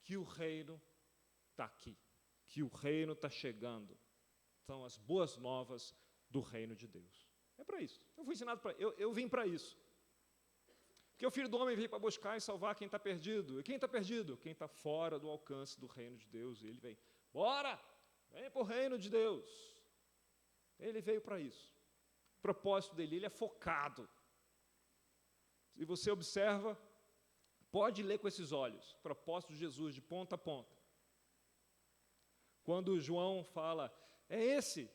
que o reino está aqui, que o reino está chegando. São as boas novas do reino de Deus. É para isso. Eu fui ensinado para. Eu vim para isso. Porque o Filho do Homem veio para buscar e salvar quem está perdido. E quem está perdido? Quem está fora do alcance do reino de Deus. E ele vem, bora! Vem para o reino de Deus. Ele veio para isso. O propósito dele, ele é focado. Se você observa, pode ler com esses olhos. O propósito de Jesus, de ponta a ponta. Quando João fala, é esse.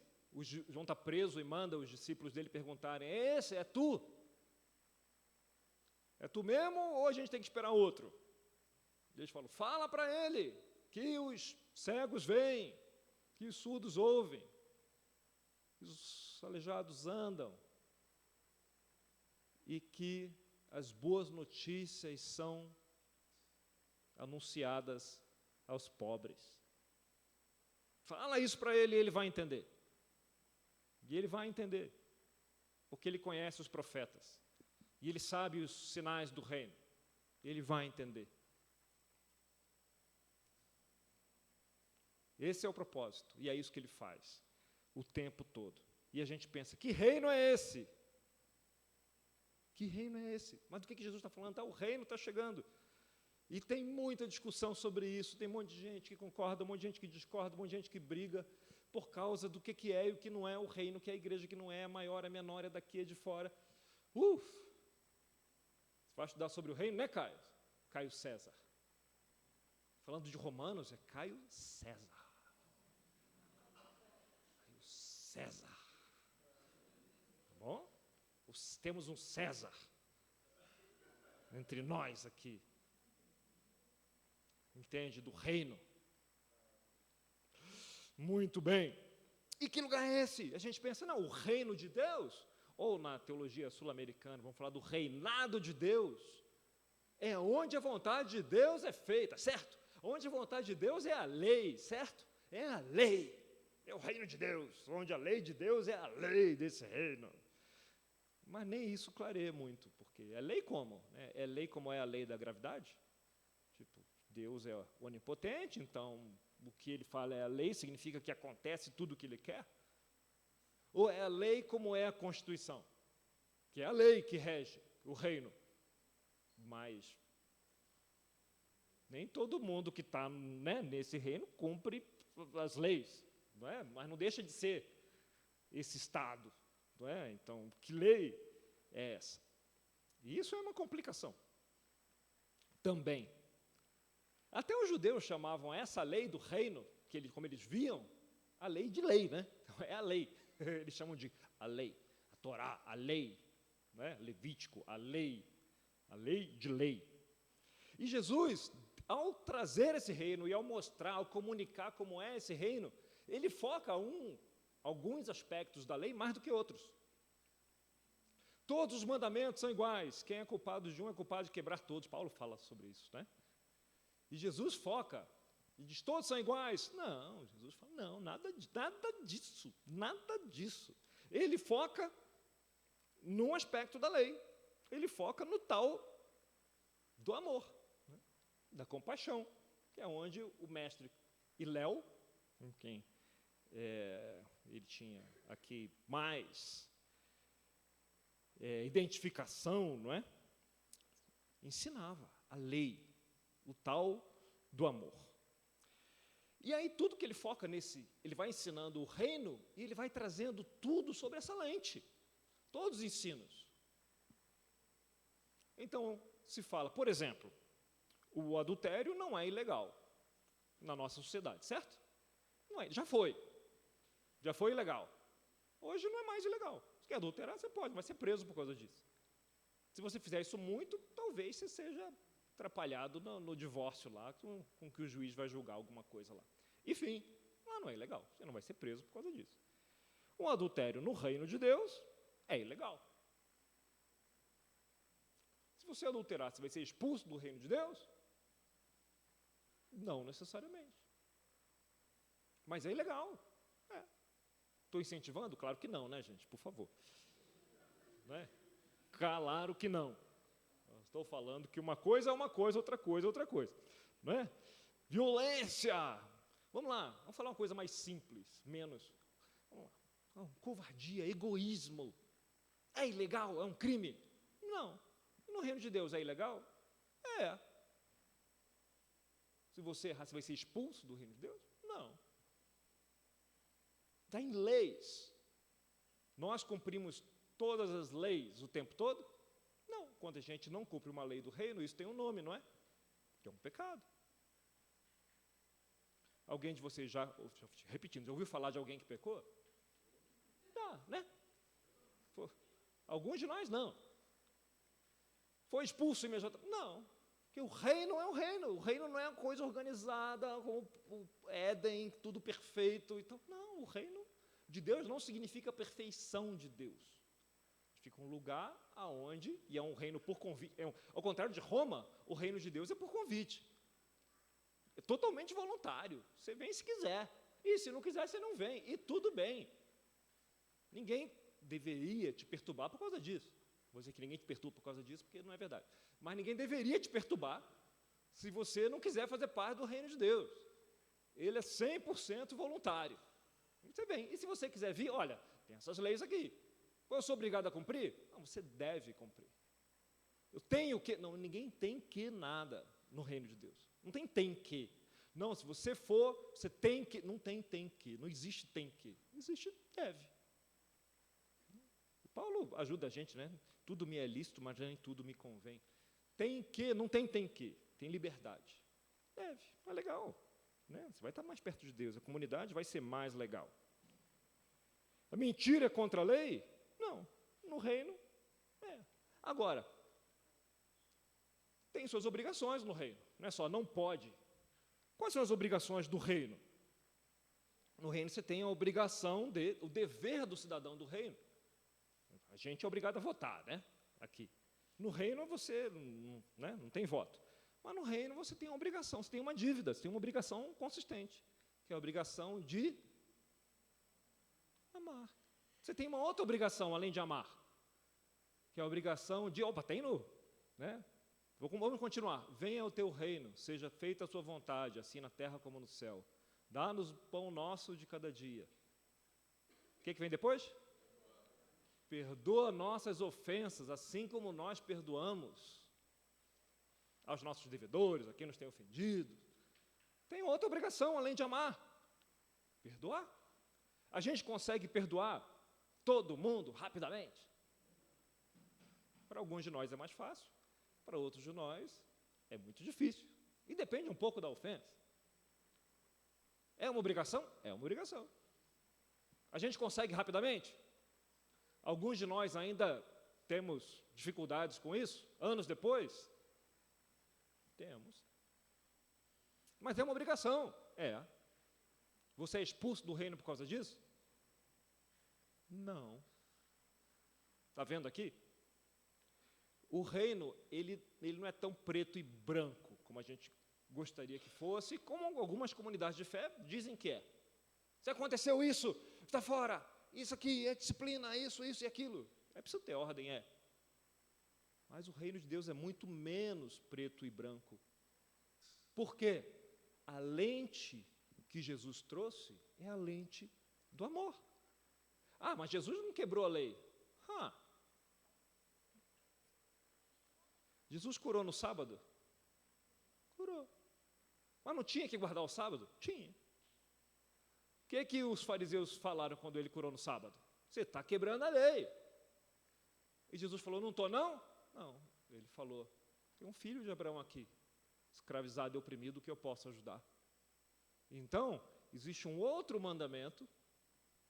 João está preso e manda os discípulos dele perguntarem, é esse, é tu? É tu mesmo ou a gente tem que esperar outro? E eles falam, fala para ele que os cegos veem, que os surdos ouvem, que os aleijados andam e que as boas notícias são anunciadas aos pobres. Fala isso para ele e ele vai entender. E ele vai entender, porque ele conhece os profetas, e ele sabe os sinais do reino, ele vai entender. Esse é o propósito, e é isso que ele faz, o tempo todo. E a gente pensa, que reino é esse? Que reino é esse? Mas do que Jesus está falando? O reino está chegando. E tem muita discussão sobre isso, tem um monte de gente que concorda, um monte de gente que discorda, um monte de gente que briga, por causa do que é e o que não é, o reino, que é a igreja, que não é, a maior, a menor, é daqui, é de fora. Você vai estudar sobre o reino, né, Caio? Caio César. Falando de Romanos, é Caio César. Caio César. Tá bom? Temos um César entre nós aqui. Entende? Do reino. Muito bem. E que lugar é esse? A gente pensa, não, o reino de Deus, ou na teologia sul-americana, vamos falar do reinado de Deus, é onde a vontade de Deus é feita, certo? Onde a vontade de Deus é a lei, certo? É a lei, é o reino de Deus, onde a lei de Deus é a lei desse reino. Mas nem isso clareia muito, porque é lei como? É lei como é a lei da gravidade? Tipo, Deus é onipotente, então o que ele fala é a lei, significa que acontece tudo o que ele quer? Ou é a lei como é a Constituição? Que é a lei que rege o reino. Mas nem todo mundo que está nesse reino cumpre as leis, não é? Mas não deixa de ser esse Estado. Não é? Então, que lei é essa? E isso é uma complicação. Também. Até os judeus chamavam essa lei do reino, como eles viam, a lei de lei, né? Então, é a lei. Eles chamam de a lei, a Torá, a lei, né? Levítico, a lei de lei. E Jesus, ao trazer esse reino e ao mostrar, ao comunicar como é esse reino, ele foca alguns aspectos da lei mais do que outros. Todos os mandamentos são iguais. Quem é culpado de um é culpado de quebrar todos. Paulo fala sobre isso, né? E Jesus foca e diz, todos são iguais. Não, Jesus fala, não, nada disso. Ele foca num aspecto da lei. Ele foca no tal do amor, né? Da compaixão, que é onde o mestre Hilel, com quem ele tinha aqui mais identificação, não é? Ensinava a lei, o tal do amor. E aí tudo que ele foca ele vai ensinando o reino e ele vai trazendo tudo sobre essa lente, todos os ensinos. Então, se fala, por exemplo, o adultério não é ilegal na nossa sociedade, certo? Não é, já foi ilegal. Hoje não é mais ilegal. Se quer adulterar, você pode, mas ser preso por causa disso. Se você fizer isso muito, talvez você seja atrapalhado no divórcio lá, com que o juiz vai julgar alguma coisa lá. Enfim, lá não é ilegal, você não vai ser preso por causa disso. Um adultério no reino de Deus é ilegal. Se você adulterar, você vai ser expulso do reino de Deus? Não necessariamente. Mas é ilegal. Estou incentivando? Claro que não, né, gente? Por favor. Né? Claro que não. Eu estou falando que uma coisa é uma coisa, outra coisa é outra coisa. Não é? Violência. Vamos lá, vamos falar uma coisa mais simples, menos. Vamos lá. Covardia, egoísmo. É ilegal? É um crime? Não. No reino de Deus é ilegal? É. Se você errar, você vai ser expulso do reino de Deus? Não. Está em leis. Nós cumprimos todas as leis o tempo todo? Não. Quando a gente não cumpre uma lei do reino, isso tem um nome, não é? Que é um pecado. Alguém de vocês repetindo, já ouviu falar de alguém que pecou? Não, né? Alguns de nós não. Foi expulso imediatamente? Não. Porque o reino é o reino. O reino não é uma coisa organizada, como o Éden, tudo perfeito. Então, não, o reino de Deus não significa a perfeição de Deus. Significa um lugar aonde, e é um reino por convite. Ao contrário de Roma, o reino de Deus é por convite. É totalmente voluntário. Você vem se quiser. E se não quiser, você não vem. E tudo bem. Ninguém deveria te perturbar por causa disso. Vou dizer que ninguém te perturba por causa disso, porque não é verdade. Mas ninguém deveria te perturbar se você não quiser fazer parte do reino de Deus. Ele é 100% voluntário. Você vem. E se você quiser vir, olha, tem essas leis aqui. Eu sou obrigado a cumprir? Não, você deve cumprir. Eu tenho que... Não, ninguém tem que nada no reino de Deus. Não tem que. Não, se você for, você tem que... Não tem que. Não existe tem que. Existe deve. Paulo ajuda a gente, né? Tudo me é lícito, mas nem tudo me convém. Tem que, não tem que. Tem liberdade. Deve, é legal. Né? Você vai estar mais perto de Deus, a comunidade vai ser mais legal. A mentira é contra a lei? Não. No reino, é. Agora, tem suas obrigações no reino. Não é só, não pode. Quais são as obrigações do reino? No reino você tem a obrigação, o dever do cidadão do reino. A gente é obrigado a votar, né? Aqui. No reino você não tem voto. Mas no reino você tem uma obrigação, você tem uma dívida, você tem uma obrigação consistente, que é a obrigação de amar. Você tem uma outra obrigação, além de amar, que é a obrigação de... tem no... Né? Vamos continuar. Venha o teu reino, seja feita a sua vontade, assim na terra como no céu. Dá-nos o pão nosso de cada dia. O que vem depois? Perdoa nossas ofensas, assim como nós perdoamos aos nossos devedores, a quem nos tem ofendido. Tem outra obrigação, além de amar. Perdoar. A gente consegue perdoar todo mundo rapidamente? Para alguns de nós é mais fácil, para outros de nós é muito difícil. E depende um pouco da ofensa. É uma obrigação? É uma obrigação. A gente consegue rapidamente? Alguns de nós ainda temos dificuldades com isso, anos depois? Temos. Mas é uma obrigação. É. Você é expulso do reino por causa disso? Não. Está vendo aqui? O reino, ele não é tão preto e branco como a gente gostaria que fosse, como algumas comunidades de fé dizem que é. Se aconteceu isso, está fora. Isso aqui é disciplina, isso e aquilo. É preciso ter ordem, é. Mas o reino de Deus é muito menos preto e branco. Por quê? A lente que Jesus trouxe é a lente do amor. Ah, mas Jesus não quebrou a lei. Jesus curou no sábado? Curou. Mas não tinha que guardar o sábado? Tinha. O que os fariseus falaram quando ele curou no sábado? Você está quebrando a lei. E Jesus falou, não estou não? Não. Ele falou, tem um filho de Abraão aqui, escravizado e oprimido, que eu posso ajudar. Então, existe um outro mandamento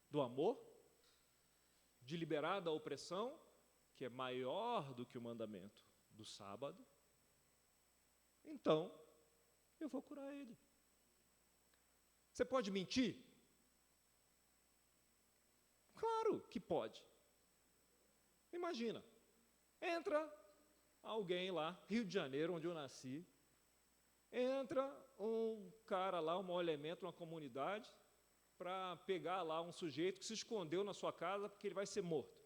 do amor, de liberar da opressão, que é maior do que o mandamento do sábado, então eu vou curar ele. Você pode mentir? Claro que pode. Imagina, entra alguém lá, Rio de Janeiro, onde eu nasci, entra um cara lá, um mau elemento, uma comunidade, para pegar lá um sujeito que se escondeu na sua casa porque ele vai ser morto.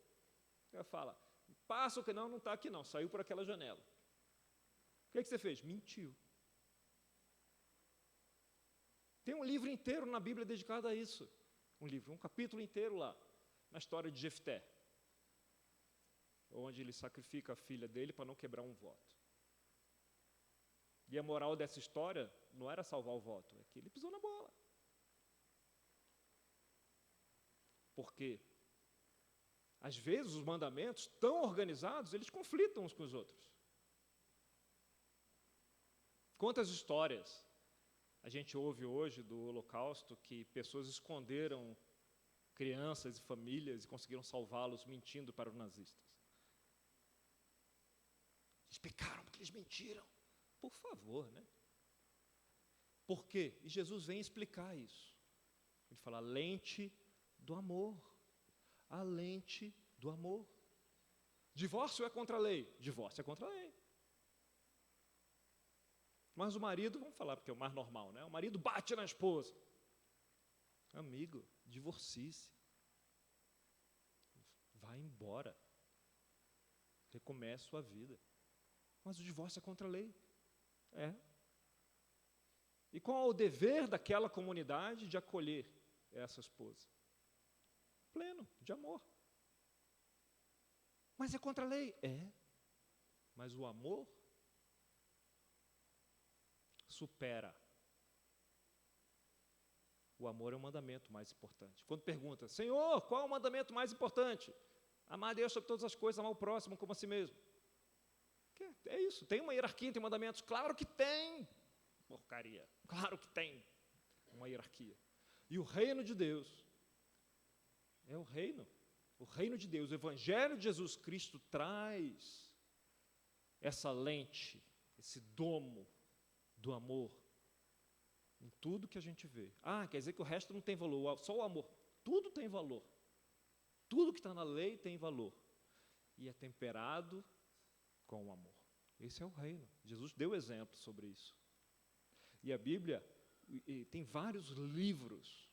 Ele fala, passa o que não está aqui não, saiu por aquela janela. O que você fez? Mentiu. Tem um livro inteiro na Bíblia dedicado a isso. Um capítulo inteiro lá, na história de Jefté, onde ele sacrifica a filha dele para não quebrar um voto. E a moral dessa história não era salvar o voto, é que ele pisou na bola. Porque, às vezes, os mandamentos, tão organizados, eles conflitam uns com os outros. Quantas histórias a gente ouve hoje do Holocausto que pessoas esconderam crianças e famílias e conseguiram salvá-los mentindo para os nazistas? Eles pecaram porque eles mentiram. Por favor, né? Por quê? E Jesus vem explicar isso. Ele fala, a lente do amor. A lente do amor. Divórcio é contra a lei? Divórcio é contra a lei. Mas o marido, vamos falar porque é o mais normal, né? O marido bate na esposa. Amigo, divorcie-se. Vá embora. Recomece sua vida. Mas o divórcio é contra a lei. É. E qual é o dever daquela comunidade de acolher essa esposa? Pleno, de amor. Mas é contra a lei? É. Mas o amor supera. O amor é o mandamento mais importante. Quando pergunta, Senhor, qual é o mandamento mais importante? Amar a Deus sobre todas as coisas, amar o próximo como a si mesmo. É isso, tem uma hierarquia entre mandamentos? Claro que tem. Porcaria, claro que tem uma hierarquia. E o reino de Deus é o reino de Deus. O Evangelho de Jesus Cristo traz essa lente, esse domo do amor em tudo que a gente vê. Quer dizer que o resto não tem valor, só o amor. Tudo tem valor. Tudo que está na lei tem valor. E é temperado com o amor. Esse é o reino. Jesus deu exemplo sobre isso. E a Bíblia tem vários livros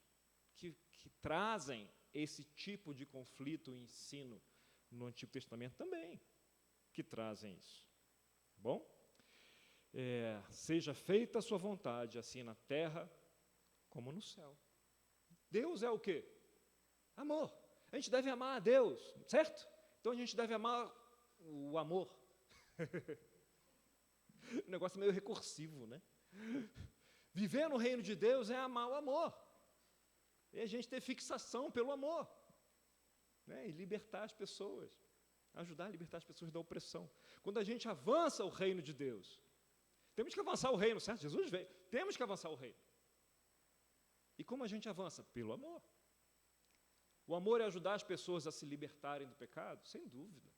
que trazem esse tipo de conflito e ensino no Antigo Testamento também, que trazem isso. Bom? Seja feita a sua vontade, assim na terra como no céu. Deus é o quê? Amor. A gente deve amar a Deus, certo? Então a gente deve amar o amor. Um negócio meio recursivo, né? Viver no reino de Deus é amar o amor. E a gente ter fixação pelo amor. Né? E libertar as pessoas. Ajudar a libertar as pessoas da opressão. Quando a gente avança o reino de Deus, temos que avançar o reino, certo? Jesus veio. Temos que avançar o reino. E como a gente avança? Pelo amor. O amor é ajudar as pessoas a se libertarem do pecado? Sem dúvida.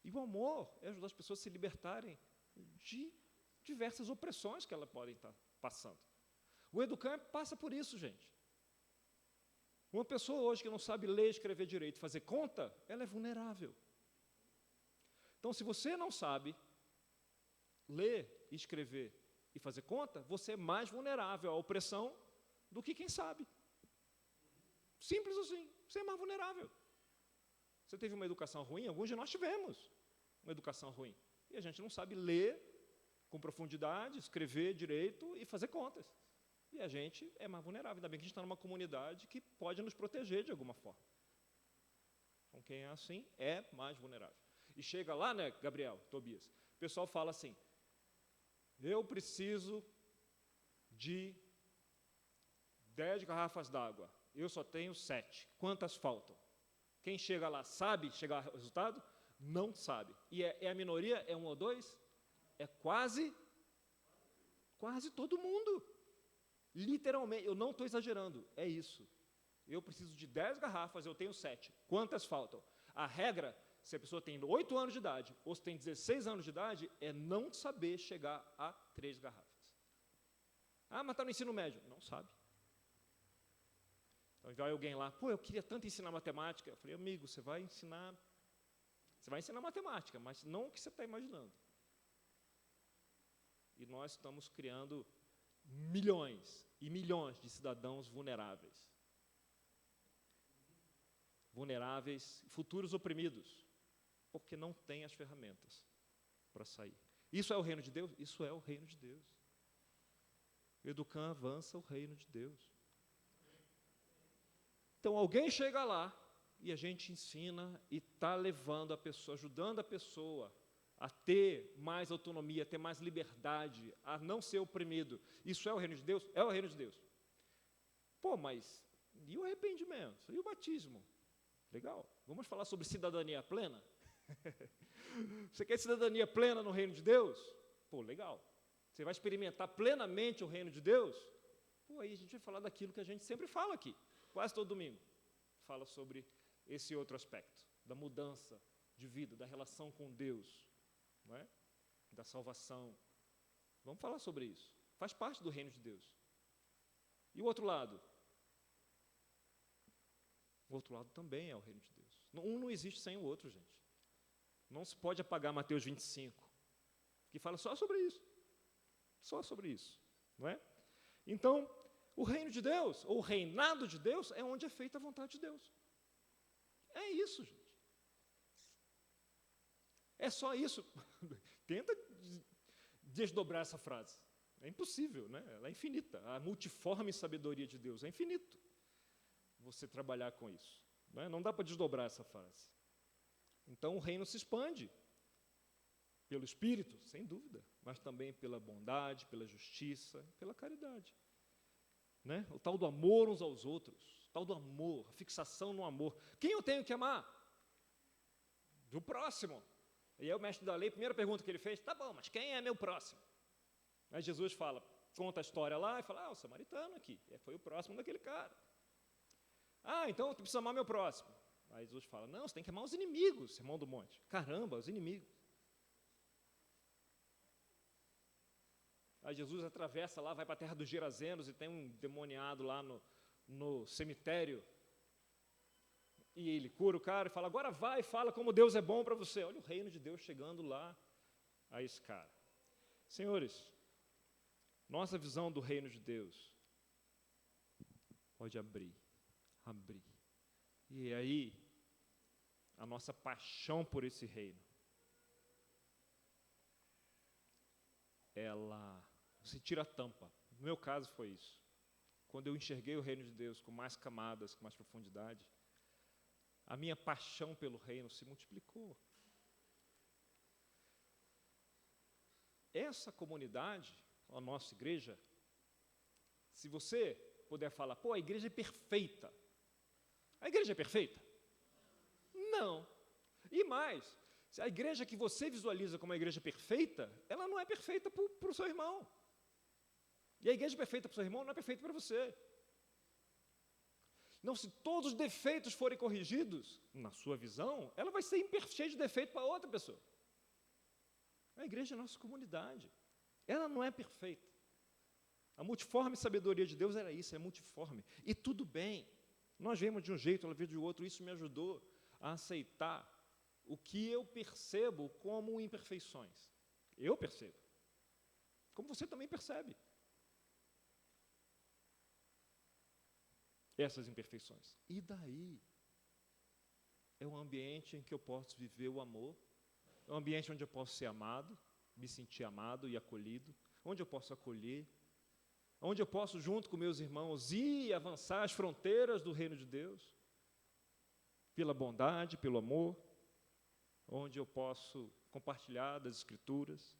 E o amor é ajudar as pessoas a se libertarem de diversas opressões que elas podem estar passando. O Educamp passa por isso, gente. Uma pessoa hoje que não sabe ler, escrever direito, fazer conta, ela é vulnerável. Então, se você não sabe ler, escrever e fazer conta, você é mais vulnerável à opressão do que quem sabe. Simples assim, você é mais vulnerável. Você teve uma educação ruim? Alguns de nós tivemos uma educação ruim. E a gente não sabe ler com profundidade, escrever direito e fazer contas. E a gente é mais vulnerável. Ainda bem que a gente está numa comunidade que pode nos proteger de alguma forma. Então, quem é assim é mais vulnerável. E chega lá, né, Gabriel, Tobias, o pessoal fala assim, eu preciso de 10 garrafas d'água, eu só tenho 7. Quantas faltam? Quem chega lá sabe chegar ao resultado? Não sabe. E é a minoria? É 1 ou 2? É quase todo mundo. Literalmente, eu não estou exagerando, é isso. Eu preciso de 10 garrafas, eu tenho 7. Quantas faltam? A regra se a pessoa tem 8 anos de idade ou se tem 16 anos de idade, é não saber chegar a 3 garrafas. Ah, mas está no ensino médio. Não sabe. Então, vai alguém lá, pô, eu queria tanto ensinar matemática. Eu falei, amigo, você vai ensinar matemática, mas não o que você está imaginando. E nós estamos criando milhões e milhões de cidadãos vulneráveis. Vulneráveis, futuros oprimidos, porque não têm as ferramentas para sair. Isso é o reino de Deus? Isso é o reino de Deus. O Educam avança o reino de Deus. Então, alguém chega lá e a gente ensina e está levando a pessoa, ajudando a pessoa a ter mais autonomia, a ter mais liberdade, a não ser oprimido. Isso é o reino de Deus? É o reino de Deus. Pô, mas e o arrependimento? E o batismo? Legal. Vamos falar sobre cidadania plena? Você quer cidadania plena no reino de Deus? Pô, legal. Você vai experimentar plenamente o reino de Deus? Pô, aí a gente vai falar daquilo que a gente sempre fala aqui, quase todo domingo. Fala sobre esse outro aspecto, da mudança de vida, da relação com Deus, não é? Da salvação. Vamos falar sobre isso. Faz parte do reino de Deus. E o outro lado? O outro lado também é o reino de Deus. Um não existe sem o outro, gente. Não se pode apagar Mateus 25, que fala só sobre isso. Só sobre isso, não é? Então, o reino de Deus, ou o reinado de Deus, é onde é feita a vontade de Deus. É isso, gente. É só isso. Tenta desdobrar essa frase. É impossível, né? Ela é infinita. A multiforme sabedoria de Deus é infinito. Você trabalhar com isso. Não é? Não dá para desdobrar essa frase. Então, o reino se expande pelo Espírito, sem dúvida, mas também pela bondade, pela justiça, pela caridade. Né? O tal do amor uns aos outros, o tal do amor, a fixação no amor. Quem eu tenho que amar? Do próximo. E aí o mestre da lei, a primeira pergunta que ele fez, tá bom, mas quem é meu próximo? Aí Jesus fala, conta a história lá e fala, o samaritano aqui, foi o próximo daquele cara. Ah, então tu precisa amar meu próximo. Aí Jesus fala, não, você tem que amar os inimigos, Sermão do Monte. Caramba, os inimigos. Aí Jesus atravessa lá, vai para a terra dos Gerazenos e tem um demoniado lá no cemitério. E ele cura o cara e fala, agora vai e fala como Deus é bom para você. Olha o reino de Deus chegando lá a esse cara. Senhores, nossa visão do reino de Deus pode abrir. E aí, a nossa paixão por esse reino, ela se tira a tampa. No meu caso foi isso. Quando eu enxerguei o reino de Deus com mais camadas, com mais profundidade, a minha paixão pelo reino se multiplicou. Essa comunidade, a nossa igreja, se você puder falar, pô, a igreja é perfeita. A igreja é perfeita? Não. E mais, a igreja que você visualiza como a igreja perfeita, ela não é perfeita para o seu irmão. E a igreja perfeita para o seu irmão não é perfeita para você. Não, se todos os defeitos forem corrigidos, na sua visão, ela vai ser cheia de defeito para outra pessoa. A igreja é a nossa comunidade. Ela não é perfeita. A multiforme sabedoria de Deus era isso, é multiforme. E tudo bem. Nós vemos de um jeito, ela vê de outro. Isso me ajudou a aceitar o que eu percebo como imperfeições. Eu percebo. Como você também percebe. Essas imperfeições. E daí? É um ambiente em que eu posso viver o amor. É um ambiente onde eu posso ser amado, me sentir amado e acolhido. Onde eu posso acolher. Onde eu posso, junto com meus irmãos, ir e avançar as fronteiras do reino de Deus. Pela bondade, pelo amor. Onde eu posso compartilhar das Escrituras.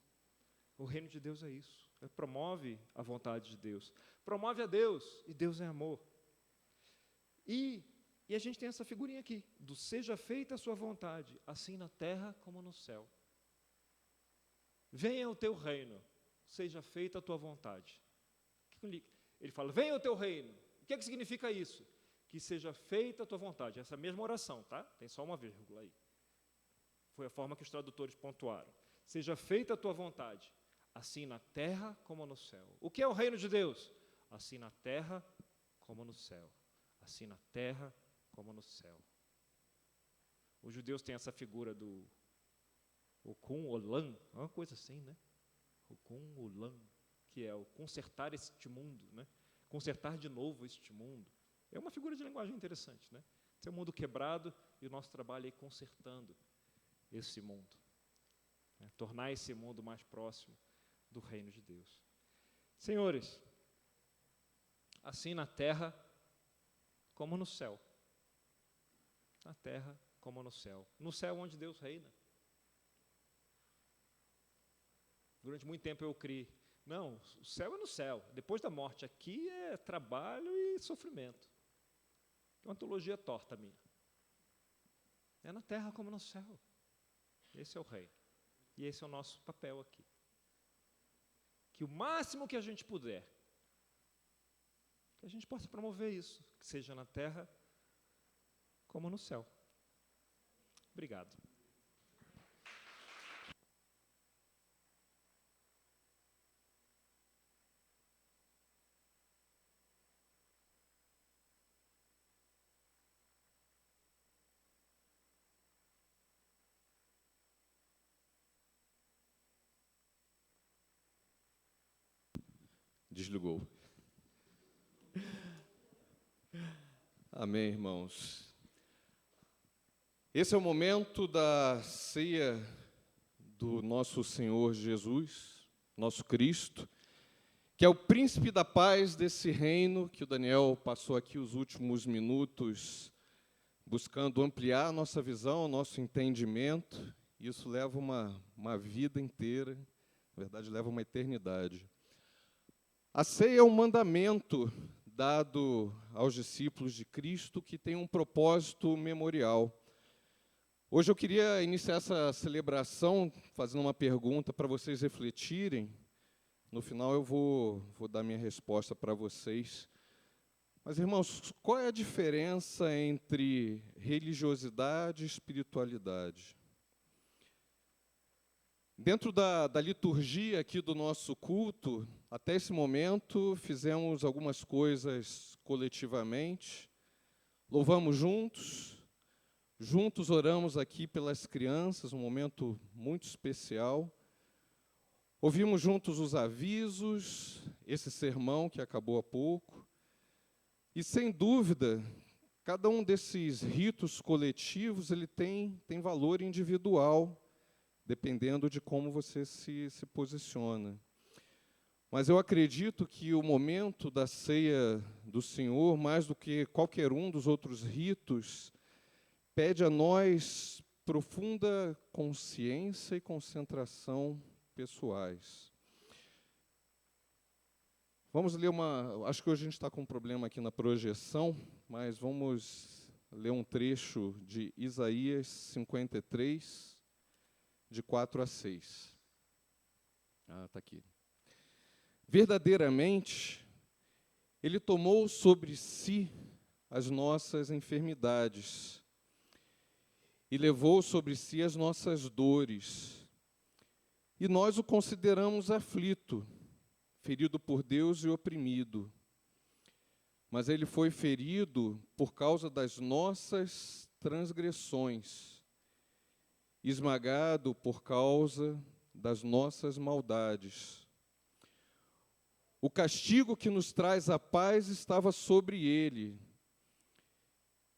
O reino de Deus é isso. Promove a vontade de Deus. Promove a Deus, e Deus é amor. E a gente tem essa figurinha aqui, do seja feita a sua vontade, assim na terra como no céu. Venha o teu reino, seja feita a tua vontade. Ele fala, venha o teu reino. O que significa isso? Que seja feita a tua vontade. Essa mesma oração, tá? Tem só uma vírgula aí. Foi a forma que os tradutores pontuaram. Seja feita a tua vontade, assim na terra como no céu. O que é o reino de Deus? Assim na terra como no céu. Assim na terra como no céu. Os judeus têm essa figura do Okun Olam, uma coisa assim, né? Okun Olam, que é o consertar este mundo, né? Consertar de novo este mundo. É uma figura de linguagem interessante, né? Esse é um mundo quebrado e o nosso trabalho é ir consertando esse mundo, né? Tornar esse mundo mais próximo do reino de Deus. Senhores, assim na terra como no céu. Na terra como no céu. No céu onde Deus reina. Durante muito tempo eu criei, não, o céu é no céu, depois da morte, aqui é trabalho e sofrimento. É uma teologia torta minha. É na terra como no céu. Esse é o reino. E esse é o nosso papel aqui. Que o máximo que a gente puder, que a gente possa promover isso, que seja na terra como no céu. Obrigado. Desligou. Amém, irmãos. Esse é o momento da ceia do nosso Senhor Jesus, nosso Cristo, que é o príncipe da paz desse reino, que o Daniel passou aqui os últimos minutos buscando ampliar a nossa visão, o nosso entendimento. Isso leva uma vida inteira, na verdade, leva uma eternidade. A ceia é um mandamento dado aos discípulos de Cristo que tem um propósito memorial. Hoje eu queria iniciar essa celebração fazendo uma pergunta para vocês refletirem. No final eu vou dar minha resposta para vocês. Mas, irmãos, qual é a diferença entre religiosidade e espiritualidade? Dentro da liturgia aqui do nosso culto, até esse momento, fizemos algumas coisas coletivamente, louvamos juntos oramos aqui pelas crianças, um momento muito especial, ouvimos juntos os avisos, esse sermão que acabou há pouco, e, sem dúvida, cada um desses ritos coletivos ele tem valor individual, dependendo de como você se posiciona. Mas eu acredito que o momento da ceia do Senhor, mais do que qualquer um dos outros ritos, pede a nós profunda consciência e concentração pessoais. Vamos ler acho que hoje a gente está com um problema aqui na projeção, mas vamos ler um trecho de Isaías 53, de 4 a 6. Está aqui. Verdadeiramente, Ele tomou sobre si as nossas enfermidades e levou sobre si as nossas dores. E nós o consideramos aflito, ferido por Deus e oprimido. Mas Ele foi ferido por causa das nossas transgressões, esmagado por causa das nossas maldades. O castigo que nos traz a paz estava sobre ele,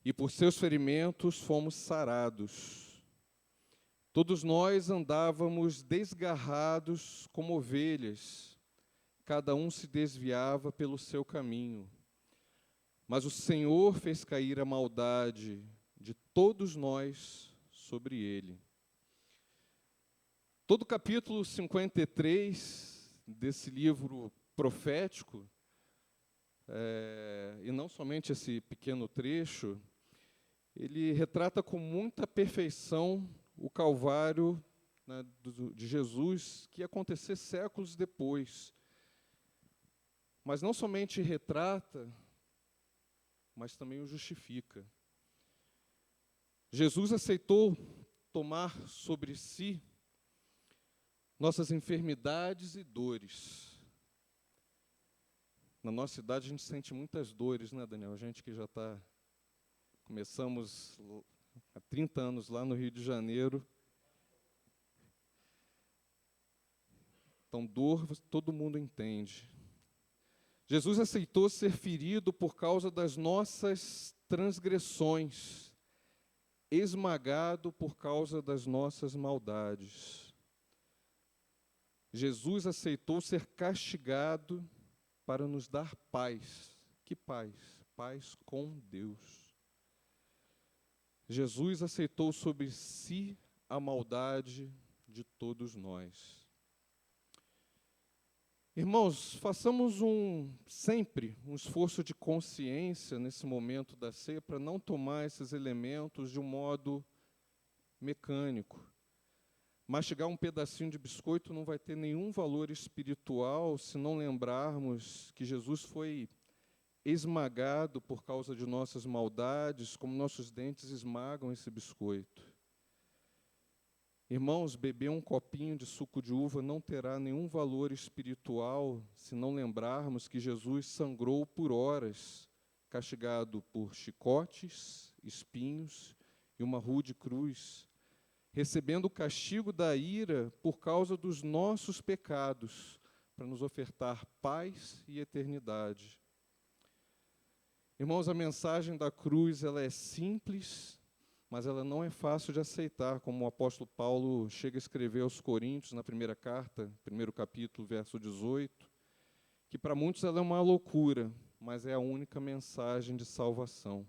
e por seus ferimentos fomos sarados. Todos nós andávamos desgarrados como ovelhas, cada um se desviava pelo seu caminho. Mas o Senhor fez cair a maldade de todos nós sobre ele. Todo o capítulo 53 desse livro profético, e não somente esse pequeno trecho, ele retrata com muita perfeição o Calvário, né, de Jesus, que ia acontecer séculos depois. Mas não somente retrata, mas também o justifica. Jesus aceitou tomar sobre si nossas enfermidades e dores. Na nossa idade a gente sente muitas dores, né, Daniel? A gente que já começamos há 30 anos lá no Rio de Janeiro. Então, dor todo mundo entende. Jesus aceitou ser ferido por causa das nossas transgressões, esmagado por causa das nossas maldades. Jesus aceitou ser castigado para nos dar paz. Que paz? Paz com Deus. Jesus aceitou sobre si a maldade de todos nós. Irmãos, façamos sempre um esforço de consciência nesse momento da ceia para não tomar esses elementos de um modo mecânico. Mastigar um pedacinho de biscoito não vai ter nenhum valor espiritual se não lembrarmos que Jesus foi esmagado por causa de nossas maldades, como nossos dentes esmagam esse biscoito. Irmãos, beber um copinho de suco de uva não terá nenhum valor espiritual se não lembrarmos que Jesus sangrou por horas, castigado por chicotes, espinhos e uma rude cruz, recebendo o castigo da ira por causa dos nossos pecados, para nos ofertar paz e eternidade. Irmãos, a mensagem da cruz ela é simples, mas ela não é fácil de aceitar, como o apóstolo Paulo chega a escrever aos Coríntios, na primeira carta, primeiro capítulo, verso 18, que para muitos ela é uma loucura, mas é a única mensagem de salvação.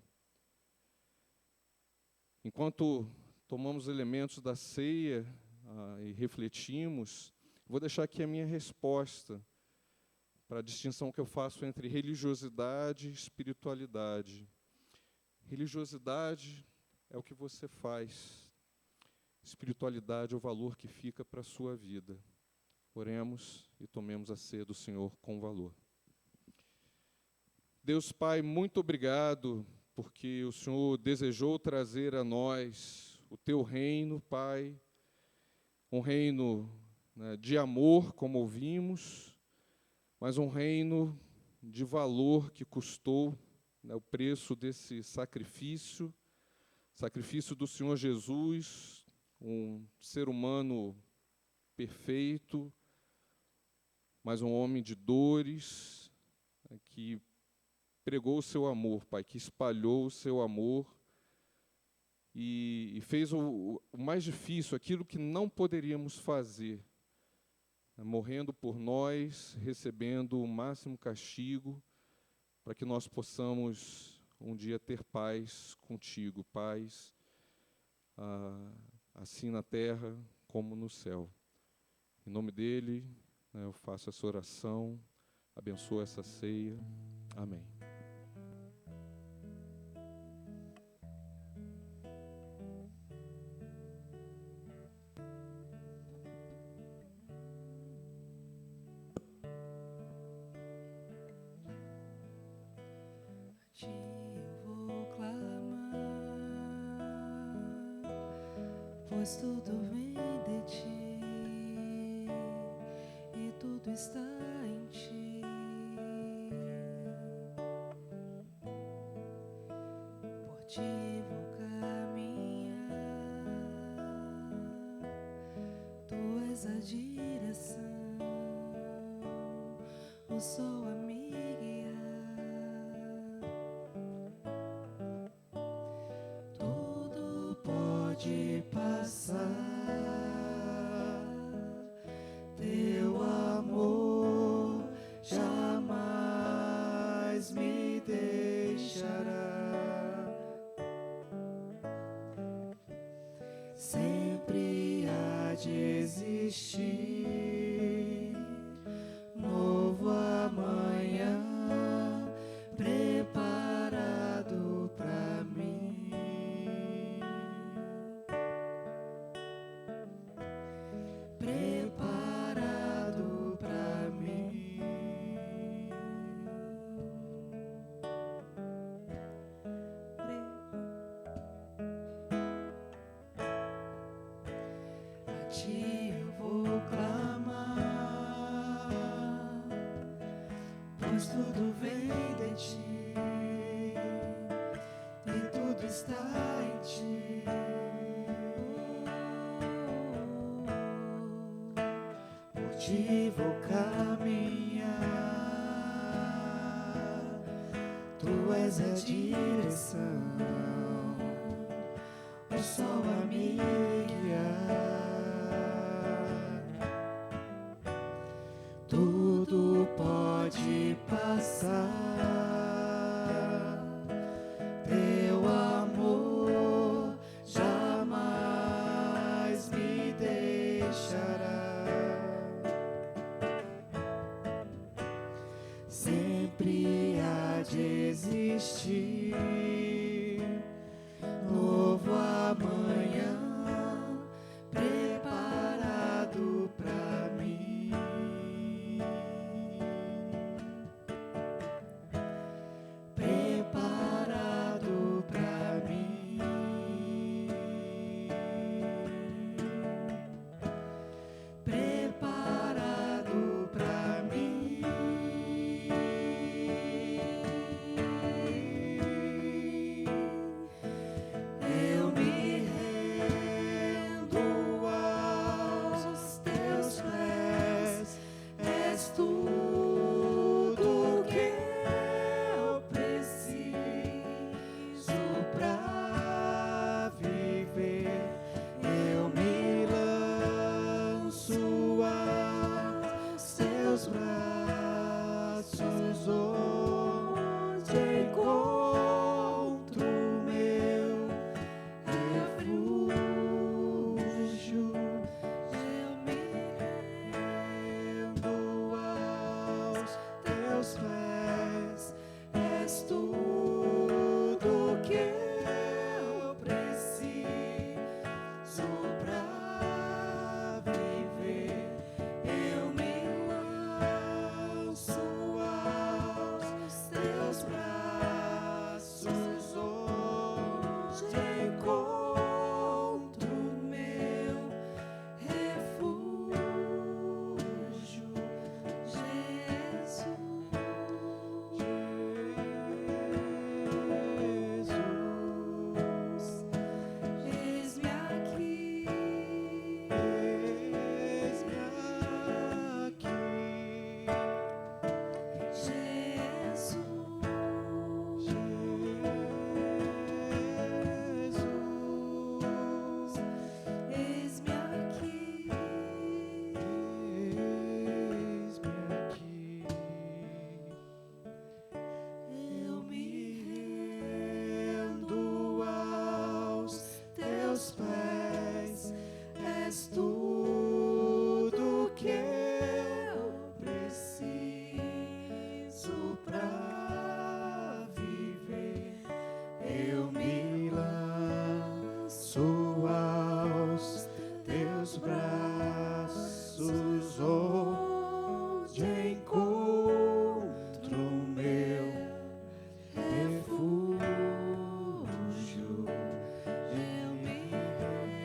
Enquanto tomamos elementos da ceia e refletimos, vou deixar aqui a minha resposta para a distinção que eu faço entre religiosidade e espiritualidade. Religiosidade é o que você faz. Espiritualidade é o valor que fica para a sua vida. Oremos e tomemos a ceia do Senhor com valor. Deus Pai, muito obrigado, porque o Senhor desejou trazer a nós o Teu reino, Pai, um reino, né, de amor, como ouvimos, mas um reino de valor que custou, né, o preço desse sacrifício do Senhor Jesus, um ser humano perfeito, mas um homem de dores, né, que pregou o seu amor, Pai, que espalhou o seu amor e fez o mais difícil, aquilo que não poderíamos fazer, né, morrendo por nós, recebendo o máximo castigo, para que nós possamos um dia ter paz contigo, paz assim na terra como no céu. Em nome dele, né, eu faço essa oração, abençoo essa ceia. Amém. Pois tudo vem de ti e tudo está em ti. Por ti vou caminhar, tu és a direção, o sol a me guiar. Tudo pode passar, teu amor jamais me deixará. Sempre há de existir novo amanhã preparado para mim. Preparado para mim. ti eu vou clamar, pois tudo vem de ti e tudo está em ti. Por ti vou caminhar, tu és a direção, o sol a me guiar. Tudo pode passar, teu amor jamais me deixará. Sempre há de existir novo amanhã preparado pra mim. Preparado pra mim. Preparado pra mim. Eu me rendo aos teus pés, és tudo que eu preciso pra viver. Eu me lanço aos teus braços, onde encontro meu refúgio. Eu me rendo aos teus pés, és tudo que eu preciso pra viver. Eu me lanço aos teus braços, onde encontro meu refúgio. Jesus, eis-me aqui, eis-me aqui. Jesus, eis-me aqui, eis-me aqui. Eu me rendo aos teus pés, és tudo que eu preciso pra viver. Eu me lanço aos teus braços, onde encontro meu refúgio. Eu me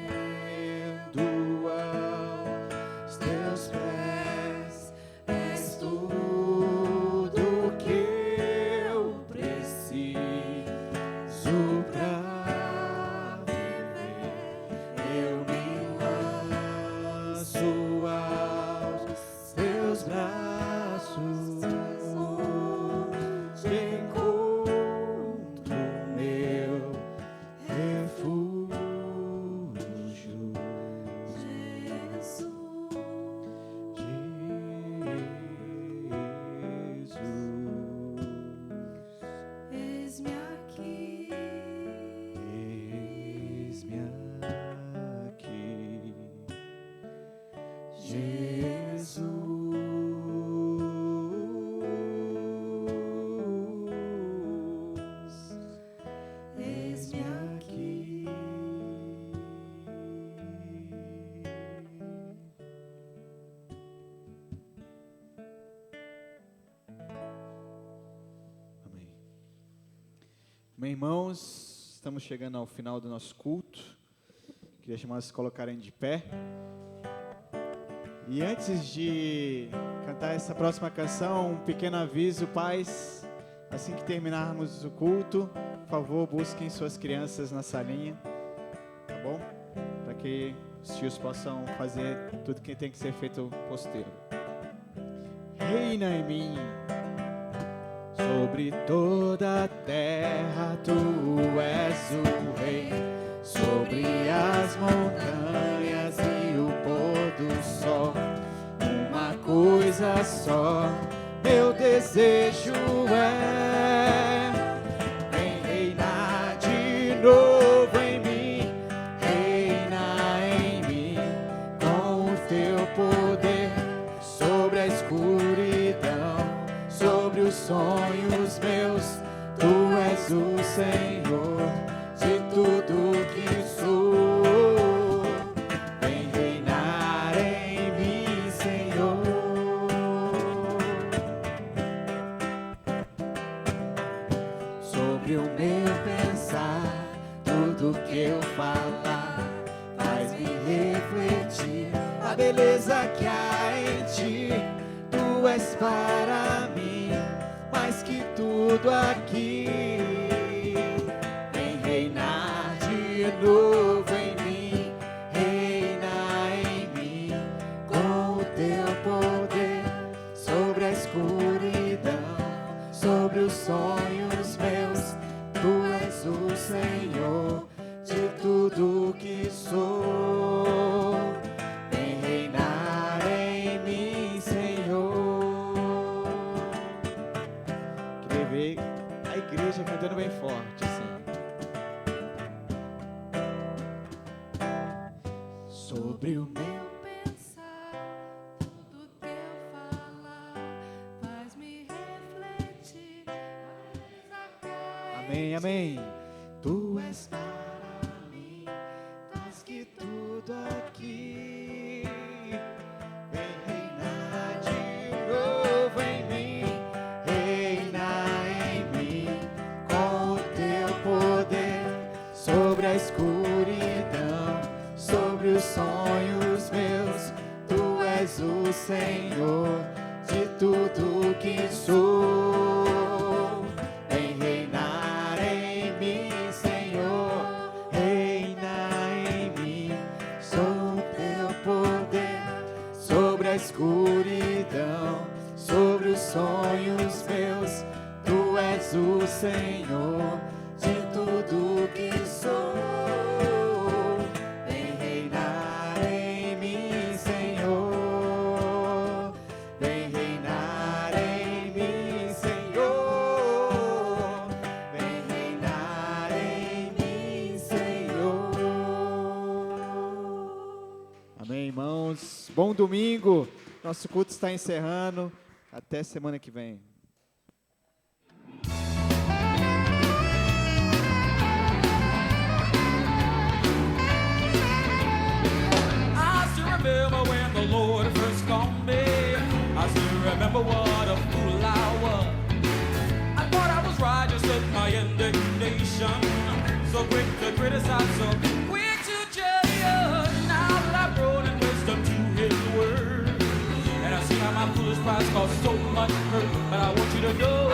rendo aos teus pés, és tudo que eu preciso pra viver. Eu me lanço aos teus braços, onde encontro meu refúgio. Jesus, eis-me aqui, eis-me aqui. Jesus, eis-me aqui. Amém. Bem, irmãos, estamos chegando ao final do nosso culto. Queria chamar vocês a se colocarem de pé. E antes de cantar essa próxima canção, um pequeno aviso, pais. Assim que terminarmos o culto, por favor, busquem suas crianças na salinha, tá bom? Para que os tios possam fazer tudo que tem que ser feito posteiro. Reina em mim, sobre toda a terra tu és o rei, sobre as montanhas e o pôr do sol, uma coisa só meu desejo é, vem reinar de novo em mim, reina em mim, com o teu poder, sobre a escuridão, sobre os sonhos meus, tu és o Senhor de tudo que sou, vem reinar em mim, Senhor. Sobre o meu pensar, tudo que eu falar, faz-me refletir a beleza que há em ti. Tu és para mim mais que tudo aqui. Vem reinar de novo em mim, reina em mim, com o teu poder, sobre a escuridão, sobre os sonhos meus, tu és o Senhor de tudo que sou. Vem reinar em mim, Senhor. Queria ver a igreja cantando bem forte, assim. Sobre o meu pensar, tudo que eu falar, faz-me refletir. Amém, amém. Tu és para mim mais que tudo aqui. Vem reinar de novo em mim, reina em mim, com o teu poder, sobre a escuridão, sobre os sonhos meus, tu és o Senhor de tudo que sou. Vem reinar em mim, Senhor, reina em mim, sobre o teu poder, sobre a escuridão, sobre os sonhos meus, tu és o Senhor de tudo que sou. Vem reinar em mim, Senhor, vem reinar em mim, Senhor, vem reinar em mim, Senhor. Amém, irmãos. Bom domingo. Nosso culto está encerrando. Até semana que vem. I still remember when the Lord first called me. I still remember what a fool I was. I thought I was righteous with my indignation, so quick to criticize, so quick to judge. Now that I've grown in wisdom to His word, and I see how my foolish pride caused so much hurt, but I want you to know